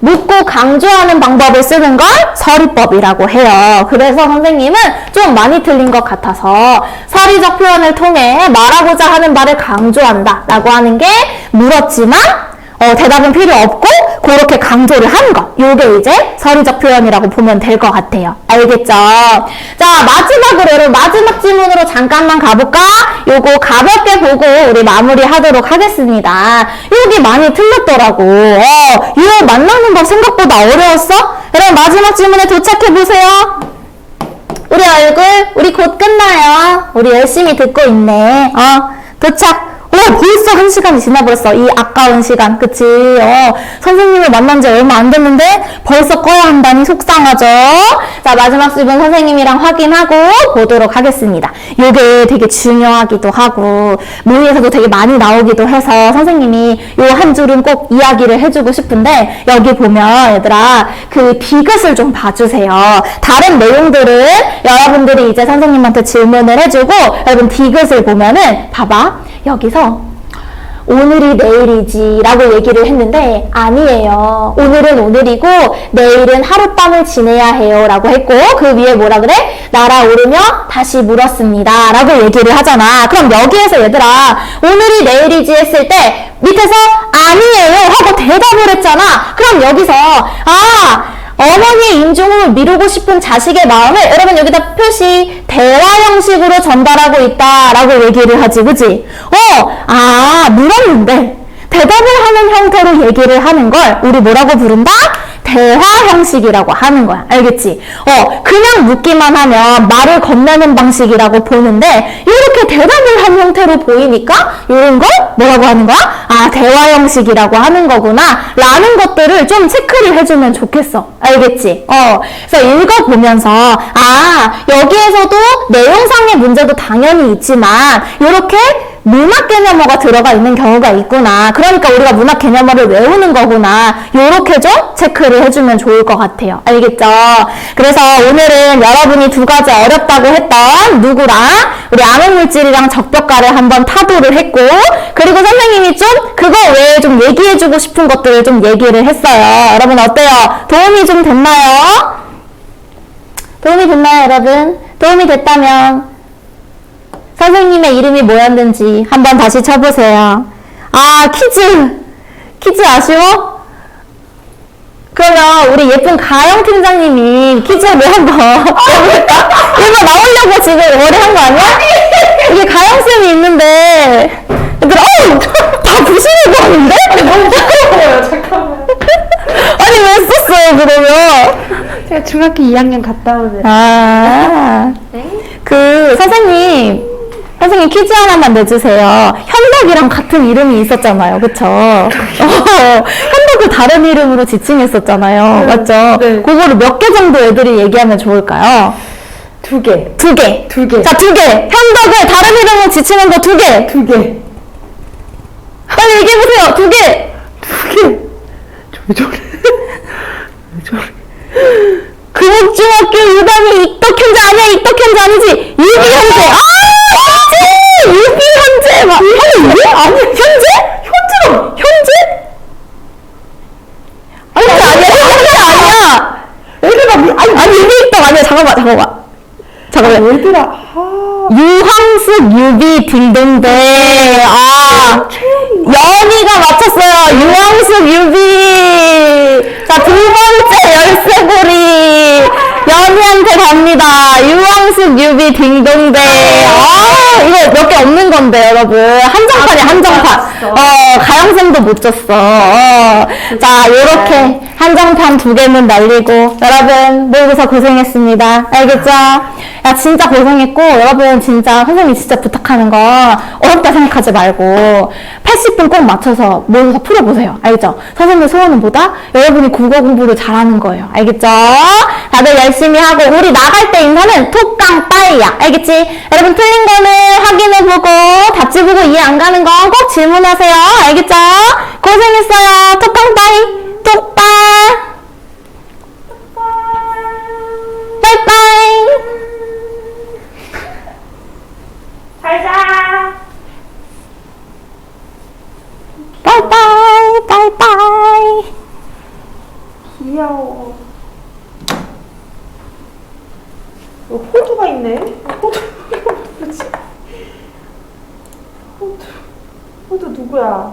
묻고 강조하는 방법을 쓰는 걸 서리법이라고 해요. 그래서 선생님은 좀 많이 틀린 것 같아서 서리적 표현을 통해 말하고자 하는 말을 강조한다 라고 하는 게 물었지만 대답은 필요 없고 그렇게 강조를 하는 것, 요게 이제 서리적 표현이라고 보면 될 것 같아요. 알겠죠? 자, 마지막으로 여러분 마지막 질문으로 잠깐만 가볼까? 요거 가볍게 보고 우리 마무리하도록 하겠습니다. 여기 많이 틀렸더라고. 이거 만나는 법 생각보다 어려웠어? 여러분 마지막 질문에 도착해보세요. 우리 얼굴 우리 곧 끝나요. 우리 열심히 듣고 있네. 도착. 벌써 1시간이 지나버렸어. 이 아까운 시간. 그치? 선생님을 만난 지 얼마 안 됐는데 벌써 꺼야 한다니 속상하죠? 자, 마지막 질문 선생님이랑 확인하고 보도록 하겠습니다. 요게 되게 중요하기도 하고 모의에서도 되게 많이 나오기도 해서 선생님이 요 한 줄은 꼭 이야기를 해주고 싶은데 여기 보면 얘들아 그 디귿을 좀 봐주세요. 다른 내용들은 여러분들이 이제 선생님한테 질문을 해주고 여러분 디귿을 보면은 봐봐. 여기서 오늘이 내일이지 라고 얘기를 했는데 아니에요. 오늘은 오늘이고 내일은 하룻밤을 지내야 해요 라고 했고 그 위에 뭐라 그래? 날아오르며 다시 물었습니다 라고 얘기를 하잖아. 그럼 여기에서 얘들아 오늘이 내일이지 했을 때 밑에서 아니에요 하고 대답을 했잖아. 그럼 여기서 어머니의 임종을 미루고 싶은 자식의 마음을 여러분 여기다 표시 대화 형식으로 전달하고 있다라고 얘기를 하지, 그지? 물었는데 대답을 하는 형태로 얘기를 하는 걸 우리 뭐라고 부른다? 대화 형식이라고 하는 거야. 알겠지? 그냥 묻기만 하면 말을 건네는 방식이라고 보는데 이렇게 대답을 한 형태로 보이니까 이런 걸 뭐라고 하는 거야? 대화 형식이라고 하는 거구나 라는 것들을 좀 체크를 해주면 좋겠어. 알겠지? 그래서 읽어보면서 여기에서도 내용상의 문제도 당연히 있지만 이렇게 문학 개념어가 들어가 있는 경우가 있구나. 그러니까 우리가 문학 개념어를 외우는 거구나. 요렇게 좀 체크를 해주면 좋을 것 같아요. 알겠죠? 그래서 오늘은 여러분이 두 가지 어렵다고 했던 누구랑 우리 암흑물질이랑 적벽가를 한번 타도를 했고 그리고 선생님이 좀 그거 외에 좀 얘기해주고 싶은 것들을 좀 얘기를 했어요. 여러분 어때요? 도움이 좀 됐나요? 도움이 됐나요, 여러분? 도움이 됐다면 선생님의 이름이 뭐였는지 한번 다시 쳐보세요. 퀴즈 아쉬워? 그러면 우리 예쁜 가영 팀장님이 퀴즈를 한번 해볼까? 이거 나오려고 지금 머리 한 거 아니야? 이게 가영쌤이 있는데 얘들아 다 부시려고 하는데? 너무 부끄러워요. 잠깐만. 아니 왜 썼어요 그러면? 제가 중학교 2학년 갔다 오는. 그 선생님 퀴즈 하나만 내주세요. 현덕이랑 같은 이름이 있었잖아요. 그쵸? 현덕을 다른 이름으로 지칭했었잖아요. 맞죠? 네. 그거를 몇 개 정도 애들이 얘기하면 좋을까요? 2개. 2개. 2개. 자, 2개. 현덕을 다른 이름으로 지칭한 거 2개. 2개. 빨리 얘기해보세요. 2개. 2개. 왜 저래? 왜 저래? 금옥중학교 유담이 익덕현재 아니야? 익덕현재 아니지? 유비현재. 유비현재. 아니, 현재? 현재? 아니야. 현재 아니야. 잠깐만. 얘들아. 아. 유황숙, 유비, 딩동대. 아, 연희가 맞췄어요. 유황숙, 유비. 자, 두 번째 열쇠고리. 연희한테 갑니다. 유황숙, 유비, 딩동대. 아, 이거 몇 개 없는 건데, 여러분. 한정판이야, 한정판. 가영쌤도 못 줬어. 자, 요렇게 한정판 2개는 날리고. 여러분, 모의고사 고생했습니다. 알겠죠? 야, 진짜 고생했고, 여러분, 진짜, 선생님이 진짜 부탁하는 거, 어렵다 생각하지 말고, 80분 꼭 맞춰서 모의고사 풀어보세요. 알겠죠? 선생님의 소원은 뭐다? 여러분이 국어 공부를 잘하는 거예요. 알겠죠? 다들 열심히 하고, 우리 나갈 때 인사는 톡깡빠이야. 알겠지? 여러분, 틀린 거는 확인해보고, 답지 보고 이해 안 가는 건 꼭 질문하세요. 알겠죠? 고생했어요. 톡깡빠이. 톡빠. 빠이빠이. 잘자. 빠이빠이. 빠이빠이. 귀여워. 호두가 있네. 호두. 호두 누구야?